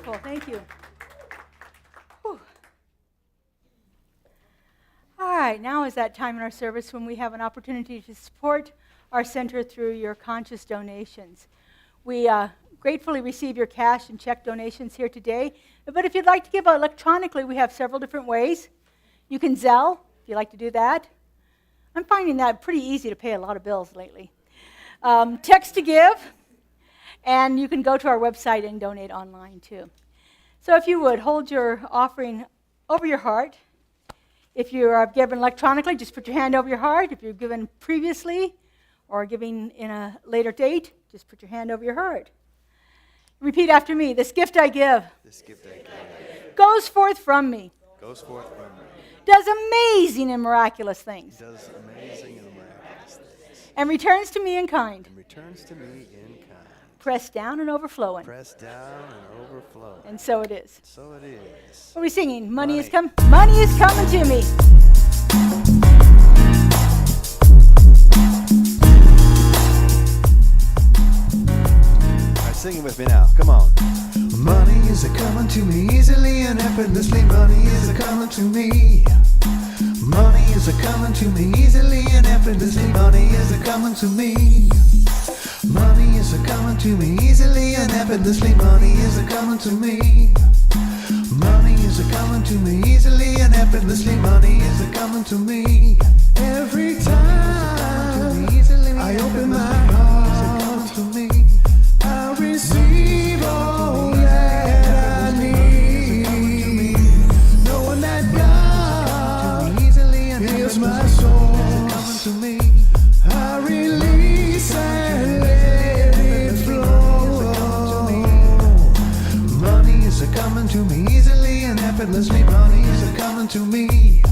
Wonderful. Thank you. Whew. All right, now is that time in our service when we have an opportunity to support our center through your conscious donations. We gratefully receive your cash and check donations here today. But if you'd like to give electronically, we have several different ways. You can Zelle, if you like to do that. I'm finding that pretty easy to pay a lot of bills lately. Text to give, and you can go to our website and donate online too. So if you would, hold your offering over your heart. If you are given electronically, just put your hand over your heart. If you're given previously or giving in a later date, just put your hand over your heart. Repeat after me. This gift I give This gift I give goes forth from me, goes forth from me, does amazing and miraculous things, does amazing and miraculous things, and returns to me in kind, and returns to me in kind, pressed down and overflowing. pressed down and overflowing. And so it is. So it is. What are we singing? Money is Money. Money is coming to me. All right, sing it with me now. Come on. Money is a-coming to me easily and effortlessly. Money is a-coming to me. Money is a-coming to me easily and effortlessly. Money is a-coming to me. Money is a-coming to me easily and effortlessly. Money is a-coming to me. Money is a-coming to me easily and effortlessly. Money is a-coming to me. Every time I open my heart to me, I receive all that I need. Knowing that God heals my soul. I release and let it flow. Money is a-coming to me easily and effortlessly. Money is a-coming to me.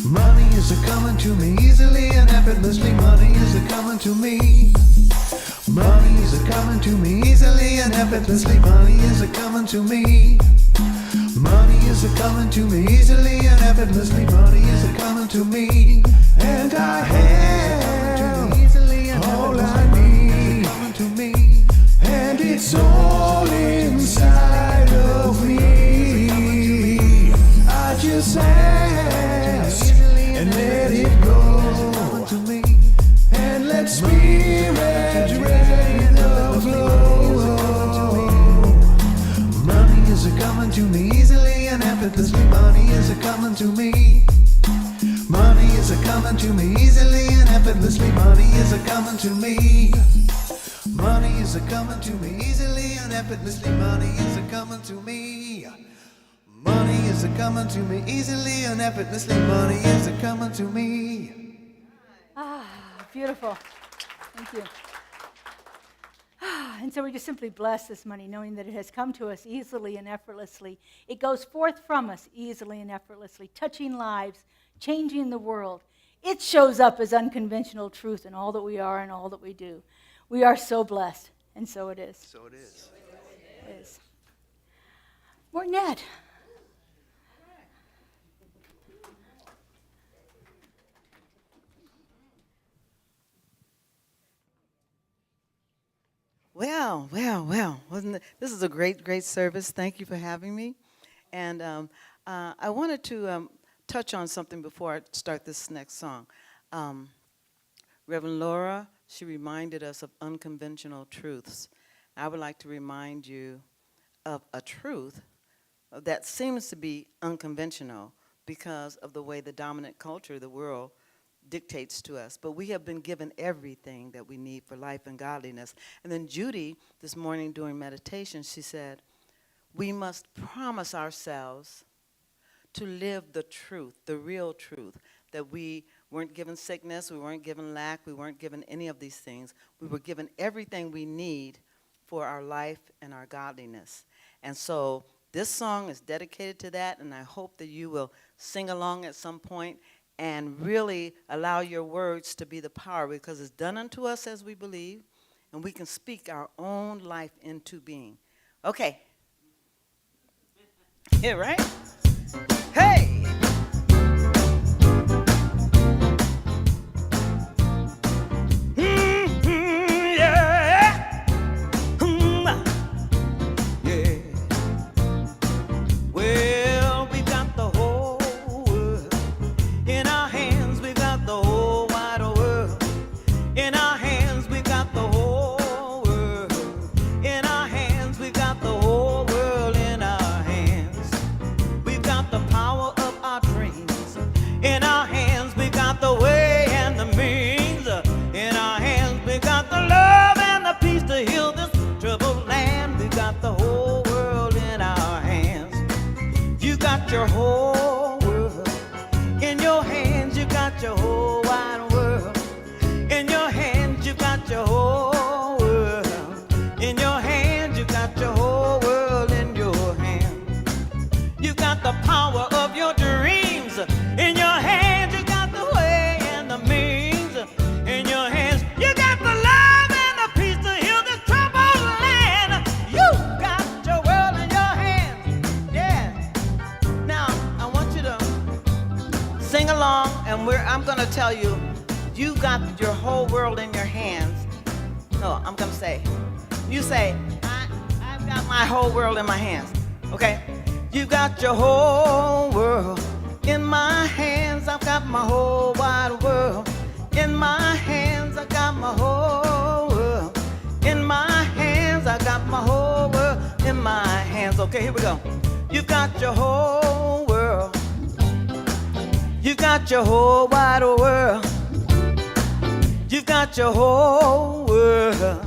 Money is a-coming to me easily and effortlessly. Money is a-coming to me. Money is a-coming to me easily and effortlessly. Money is a-coming to me. Money is a-coming to me easily and effortlessly. Money is a-coming to me. And I have all I need. And it's all inside of me. I just ask and let it go. And let spirit rain the flow. Money is a-coming to me easily and effortlessly. Money is a-coming to me. Money is a-coming to me easily and effortlessly. Money is a-coming to me. Money is a-coming to me easily and effortlessly. Money is a-coming to me. Money is a-coming to me easily and effortlessly. Money is a-coming to me. Beautiful. Thank you. And so we just simply bless this money, knowing that it has come to us easily and effortlessly. It goes forth from us easily and effortlessly, touching lives, changing the world. It shows up as unconventional truth in all that we are and all that we do. We are so blessed, and so it is. So it is. It is. Mornette. Well. This is a great service. Thank you for having me. And I wanted to touch on something before I start this next song. Reverend Laura, she reminded us of unconventional truths. I would like to remind you of a truth that seems to be unconventional because of the way the dominant culture of the world dictates to us. But we have been given everything that we need for life and godliness. And then Judy, this morning during meditation, she said, we must promise ourselves to live the truth, the real truth, that we weren't given sickness, we weren't given lack, we weren't given any of these things. We were given everything we need for our life and our godliness. And so this song is dedicated to that, and I hope that you will sing along at some point and really allow your words to be the power, because it's done unto us as we believe, and we can speak our own life into being. Okay. Yeah, right? Hey! Yeah! your whole world in your hands. You got the power of your dreams in your hands. You got the way and the means in your hands. You got the love and the peace to heal this troubled land. You got your world in your hands. Yeah. Now I want you to sing along, and I'm going to tell you, you got your whole world in your hands. No, I'm going to say, you say, I've got my whole world in my hands. Okay? You got your whole world in my hands. I've got my whole wide world in my hands. I got my whole world in my hands. I got my whole world in my hands. Okay, here we go. You got your whole world. You got your whole wide world. You got your whole world.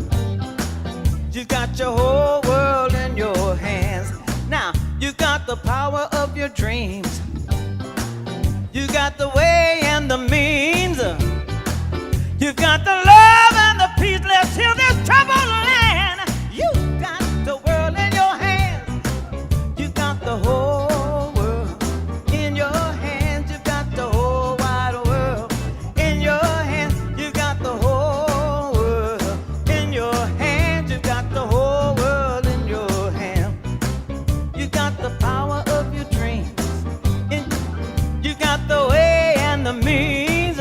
You got your whole world in your hands. Now, you got the power of your dreams. You got the way and the means. You got the love and the peace. Let's heal this troubled land. You got the world in your hands. You got the whole world in your hands. You got the whole wide world in your hands. You got the whole world in your hands. You got the whole world in your hands. You got the power of your dreams. You got the way and the means.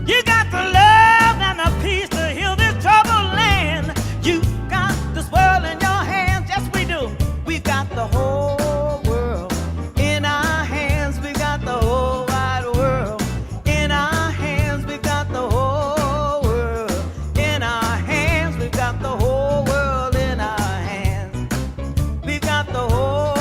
You got the love and the peace to heal this troubled land. You got this world in your hands. Yes, we do. We got the whole world in our hands. We got the whole wide world in our hands. We got the whole world in our hands. We got the whole world in our hands. We got the whole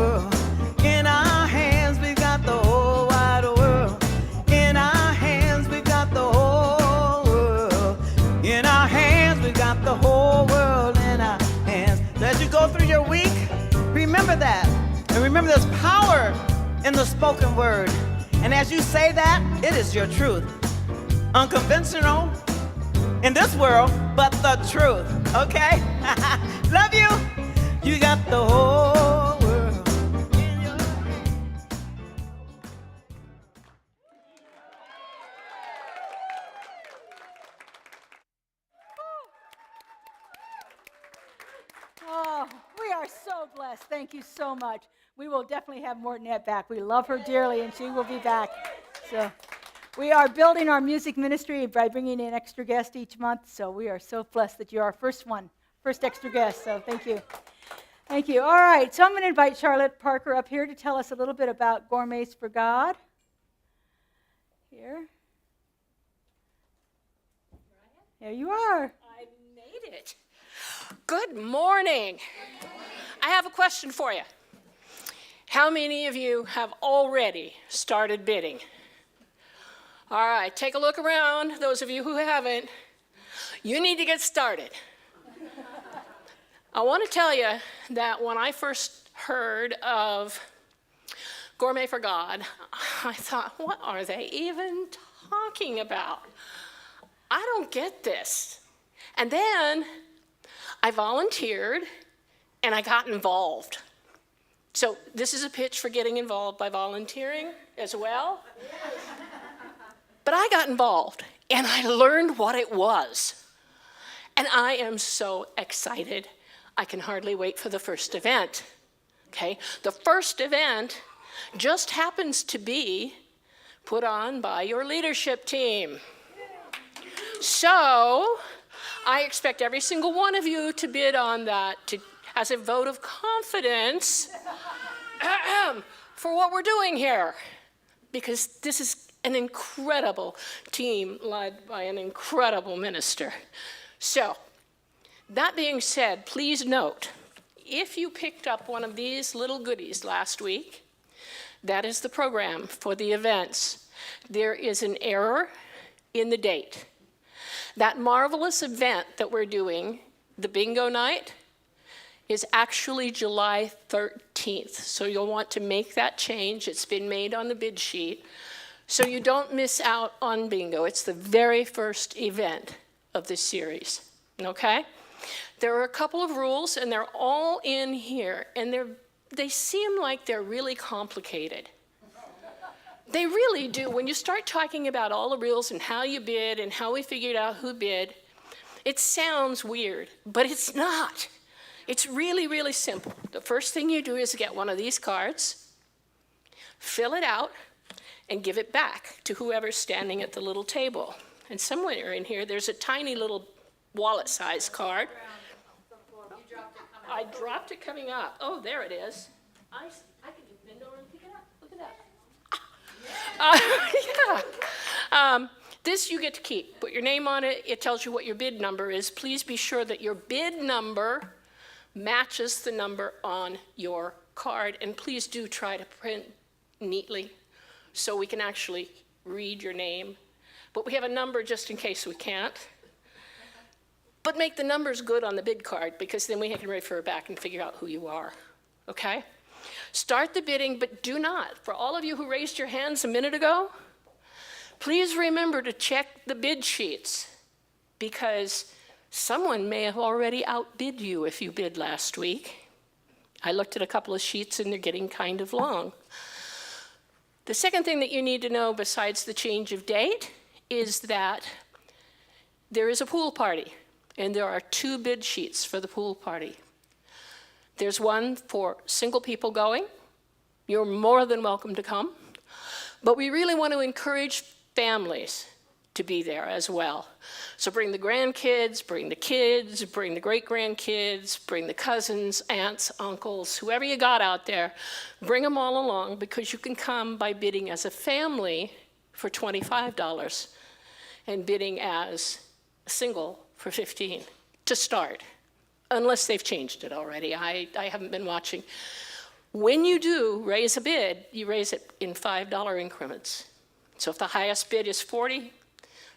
world in our hands. We got the whole wide world in our hands. We got the whole world in our hands. We got the whole world in our hands. So as you go through your week, remember that. And remember there's power in the spoken word. And as you say that, it is your truth. Unconventional in this world, but the truth. Okay? Love you. You got the whole world in your hands. Oh, we are so blessed. Thank you so much. We will definitely have Mortonette back. We love her dearly, and she will be back. So we are building our music ministry by bringing in extra guests each month. So we are so blessed that you're our first extra guest. So thank you. Thank you. All right, so I'm going to invite Charlotte Parker up here to tell us a little bit about Gourmets for God. Here. There you are. I made it. Good morning. I have a question for you. How many of you have already started bidding? All right, take a look around. Those of you who haven't, you need to get started. I want to tell you that when I first heard of Gourmet for God, I thought, what are they even talking about? I don't get this. And then I volunteered and I got involved. So this is a pitch for getting involved by volunteering as well. But I got involved and I learned what it was. And I am so excited. I can hardly wait for the first event. Okay? The first event just happens to be put on by your leadership team. So I expect every single one of you to bid on that as a vote of confidence for what we're doing here. Because this is an incredible team led by an incredible minister. So, that being said, please note, if you picked up one of these little goodies last week, that is the program for the events. There is an error in the date. That marvelous event that we're doing, the bingo night, is actually July 13th. So you'll want to make that change. It's been made on the bid sheet. So you don't miss out on bingo. It's the very first event of this series, okay? There are a couple of rules, and they're all in here, and they seem like they're really complicated. They really do. When you start talking about all the rules and how you bid and how we figured out who bid, it sounds weird, but it's not. It's really, really simple. The first thing you do is get one of these cards, fill it out, and give it back to whoever's standing at the little table. And somewhere in here, there's a tiny little wallet-sized card. I dropped it coming up. Oh, there it is. I can just bend over and pick it up. Look at that. This you get to keep. Put your name on it. It tells you what your bid number is. Please be sure that your bid number matches the number on your card. And please do try to print neatly so we can actually read your name. But we have a number just in case we can't. But make the numbers good on the bid card, because then we can refer back and figure out who you are, okay? Start the bidding, but do not. For all of you who raised your hands a minute ago, please remember to check the bid sheets, because someone may have already outbid you if you bid last week. I looked at a couple of sheets and they're getting kind of long. The second thing that you need to know besides the change of date is that there is a pool party. And there are 2 bid sheets for the pool party. There's one for single people going. You're more than welcome to come. But we really want to encourage families to be there as well. So bring the grandkids, bring the kids, bring the great-grandkids, bring the cousins, aunts, uncles, whoever you got out there. Bring them all along, because you can come by bidding as a family for $25 and bidding as a single for $15 to start, unless they've changed it already. I haven't been watching. When you do raise a bid, you raise it in $5 increments. So if the highest bid is $40,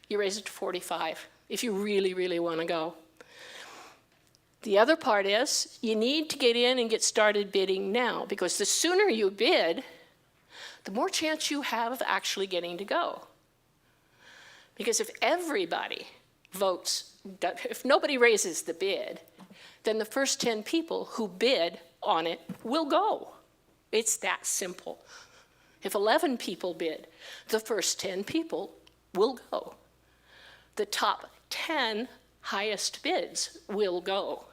you raise it to $45, if you really, really want to go. The other part is you need to get in and get started bidding now, because the sooner you bid, the more chance you have of actually getting to go. Because if everybody votes, if nobody raises the bid, then the first 10 people who bid on it will go. It's that simple. If 11 people bid, the first 10 people will go. The top 10 highest bids will go.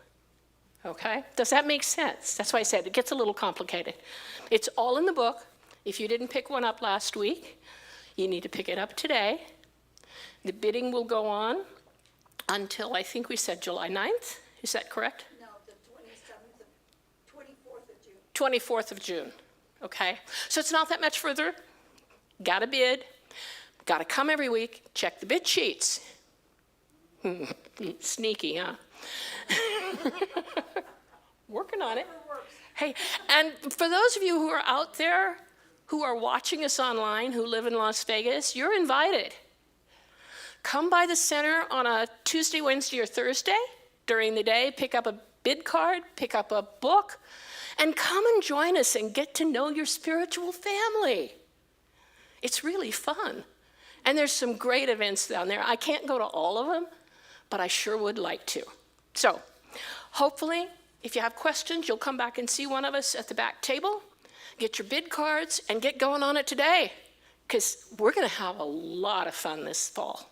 Okay? Does that make sense? That's why I said it gets a little complicated. It's all in the book. If you didn't pick one up last week, you need to pick it up today. The bidding will go on until, I think we said July 9th. Is that correct? No, the 24th of June. 24th of June, okay? So it's not that much further. Got to bid. Got to come every week. Check the bid sheets. Sneaky, huh? Working on it. Hey, and for those of you who are out there, who are watching us online, who live in Las Vegas, you're invited. Come by the center on a Tuesday, Wednesday, or Thursday during the day, pick up a bid card, pick up a book, and come and join us and get to know your spiritual family. It's really fun. And there's some great events down there. I can't go to all of them, but I sure would like to. So hopefully, if you have questions, you'll come back and see one of us at the back table, get your bid cards, and get going on it today, because we're going to have a lot of fun this fall.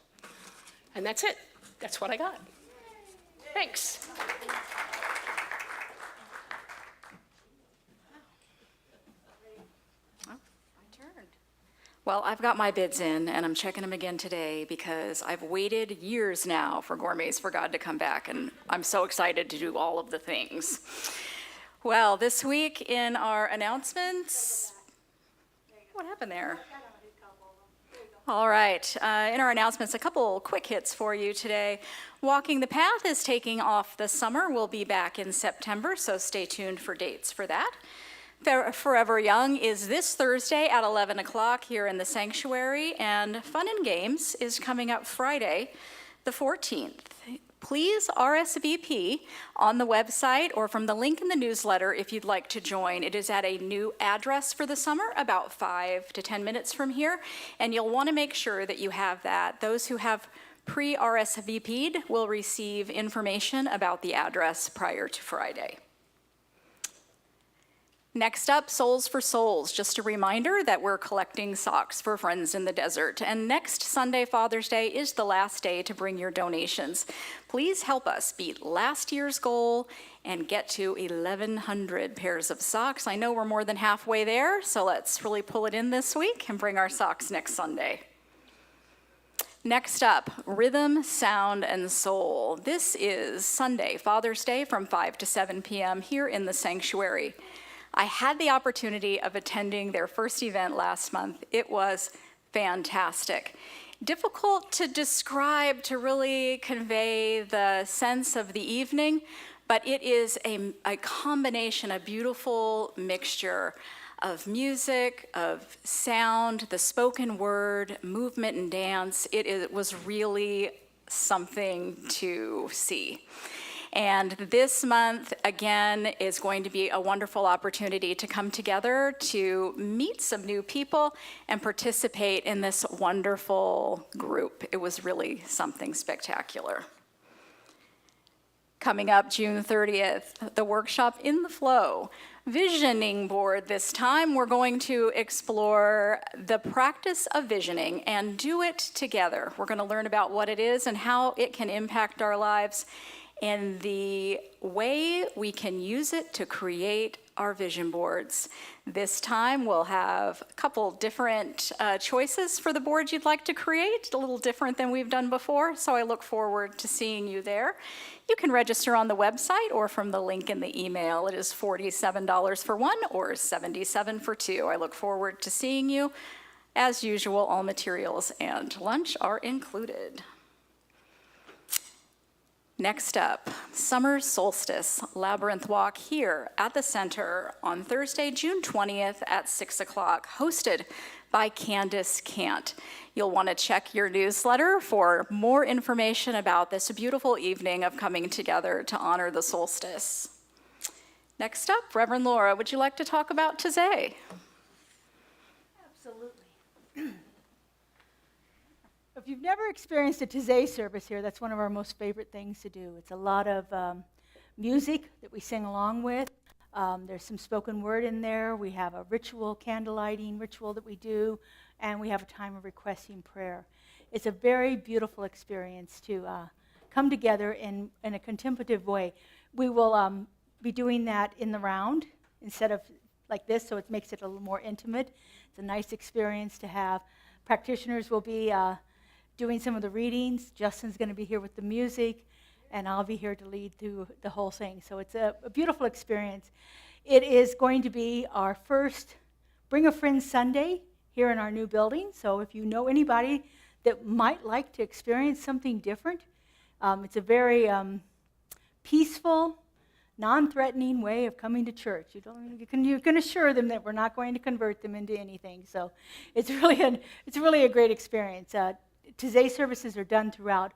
And that's it. That's what I got. Thanks. Well, I've got my bids in, and I'm checking them again today because I've waited years now for Gourmets for God to come back, and I'm so excited to do all of the things. Well, this week in our announcements, what happened there? All right, in our announcements, a couple quick hits for you today. Walking the Path is taking off this summer. We'll be back in September, so stay tuned for dates for that. Forever Young is this Thursday at 11 o'clock here in the sanctuary, and Fun and Games is coming up Friday, the 14th. Please RSVP on the website or from the link in the newsletter if you'd like to join. It is at a new address for the summer, about 5 to 10 minutes from here, and you'll want to make sure that you have that. Those who have pre-RSVP'd will receive information about the address prior to Friday. Next up, Souls for Souls. Just a reminder that we're collecting socks for Friends in the Desert. And next Sunday, Father's Day, is the last day to bring your donations. Please help us beat last year's goal and get to 1,100 pairs of socks. I know we're more than halfway there, so let's really pull it in this week and bring our socks next Sunday. Next up, Rhythm, Sound, and Soul. This is Sunday, Father's Day, from 5 to 7 p.m. here in the sanctuary. I had the opportunity of attending their first event last month. It was fantastic. Difficult to describe, to really convey the sense of the evening, but it is a combination, a beautiful mixture of music, of sound, the spoken word, movement, and dance. It was really something to see. And this month, again, is going to be a wonderful opportunity to come together, to meet some new people, and participate in this wonderful group. It was really something spectacular. Coming up June 30th, the workshop In the Flow. Visioning board this time. We're going to explore the practice of visioning and do it together. We're going to learn about what it is and how it can impact our lives, and the way we can use it to create our vision boards. This time we'll have a couple different choices for the boards you'd like to create, a little different than we've done before, so I look forward to seeing you there. You can register on the website or from the link in the email. It is $47 for one or $77 for two. I look forward to seeing you. As usual, all materials and lunch are included. Next up, Summer Solstice Labyrinth Walk here at the center on Thursday, June 20th at 6 o'clock, hosted by Candace Cant. You'll want to check your newsletter for more information about this beautiful evening of coming together to honor the solstice. Next up, Reverend Laura, would you like to talk about Taizé? Absolutely. If you've never experienced a Taizé service here, that's one of our most favorite things to do. It's a lot of music that we sing along with. There's some spoken word in there. We have a ritual, candlelighting ritual that we do, and we have a time of requesting prayer. It's a very beautiful experience to come together in a contemplative way. We will be doing that in the round instead of like this, so it makes it a little more intimate. It's a nice experience to have. Practitioners will be doing some of the readings. Justin's going to be here with the music, and I'll be here to lead through the whole thing. So it's a beautiful experience. It is going to be our first Bring a Friend Sunday here in our new building. So if you know anybody that might like to experience something different, it's a very peaceful, non-threatening way of coming to church. You can assure them that we're not going to convert them into anything. So it's really a great experience. Taizé services are done throughout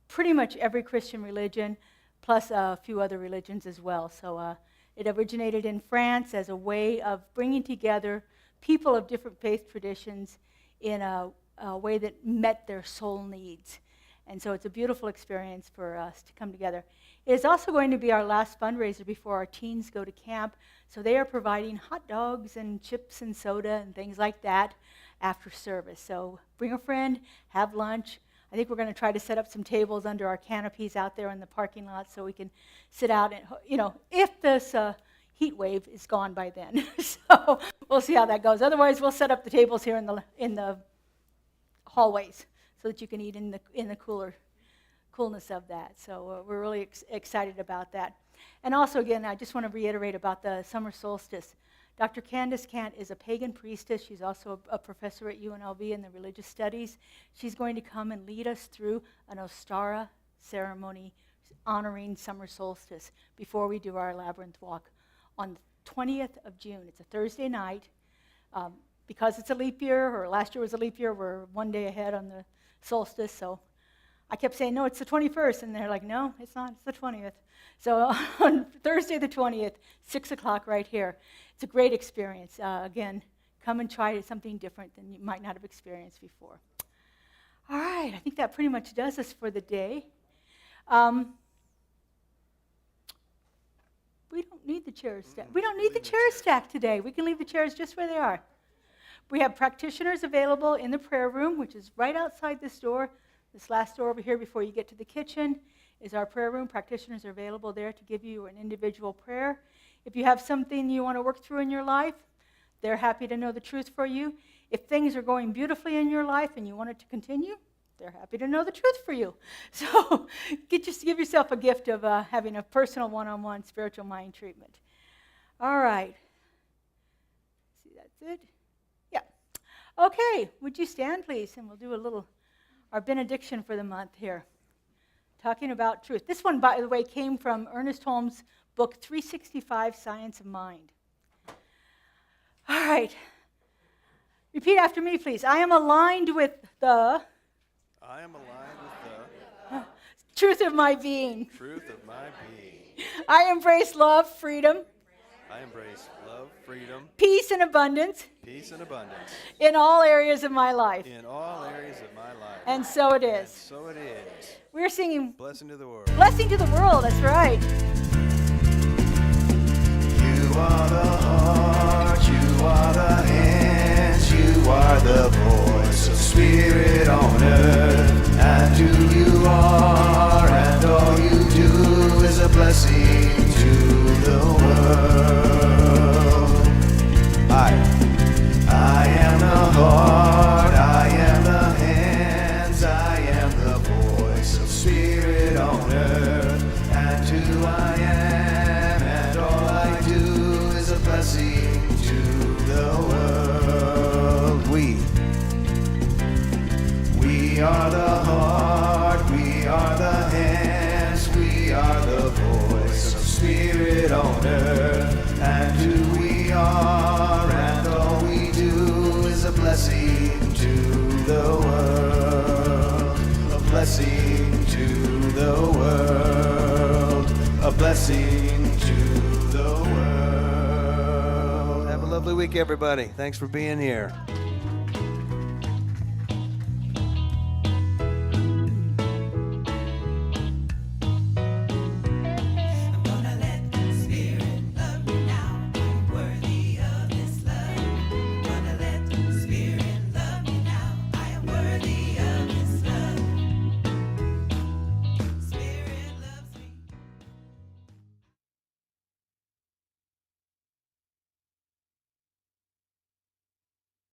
pretty much every Christian religion, plus a few other religions as well. So it originated in France as a way of bringing together people of different faith traditions in a way that met their soul needs. And so it's a beautiful experience for us to come together. It is also going to be our last fundraiser before our teens go to camp. So they are providing hot dogs and chips and soda and things like that after service. So bring a friend, have lunch. I think we're going to try to set up some tables under our canopies out there in the parking lot so we can sit out and, if this heat wave is gone by then. So we'll see how that goes. Otherwise, we'll set up the tables here in the hallways so that you can eat in the coolness of that. So we're really excited about that. And also, again, I just want to reiterate about the summer solstice. Dr. Candace Cant is a pagan priestess. She's also a professor at UNLV in the religious studies. She's going to come and lead us through an Ostara ceremony honoring summer solstice before we do our labyrinth walk on the 20th of June. It's a Thursday night. Because it's a leap year, or last year was a leap year, we're one day ahead on the solstice. So I kept saying, no, it's the 21st. And they're like, no, it's not. It's the 20th. So on Thursday the 20th, 6 o'clock right here. It's a great experience. Again, come and try something different than you might not have experienced before. All right, I think that pretty much does us for the day. We don't need the chairs stacked. We don't need the chairs stacked today. We can leave the chairs just where they are. We have practitioners available in the prayer room, which is right outside this door. This last door over here before you get to the kitchen is our prayer room. Practitioners are available there to give you an individual prayer. If you have something you want to work through in your life, they're happy to know the truth for you. If things are going beautifully in your life and you want it to continue, they're happy to know the truth for you. So give yourself a gift of having a personal one-on-one spiritual mind treatment. All right. See, that's it. Yeah. Okay, would you stand, please? And we'll do our benediction for the month here. Talking about truth. This one, by the way, came from Ernest Holmes' book, 365 Science of Mind. All right. Repeat after me, please. I am aligned with the truth of my being. Truth of my being. I embrace love, freedom. I embrace love, freedom, Peace and abundance. peace, and abundance In all areas of my life. in all areas of my life. And so it And is. so it is. We're singing Blessing to the world. Blessing to the World. That's right. You are the heart, you are the hands, you are the voice of spirit on earth. And who you are and all you do is a blessing to the world. I am the heart, I am the hands, I am the voice of spirit on earth. And who I am and all I do is a blessing to the world. We are the heart, we are the hands, we are the voice of spirit on earth. And who we are and all we do is a blessing to the world. A blessing to the world. A blessing to the world. Have a lovely week, everybody. Thanks for being here.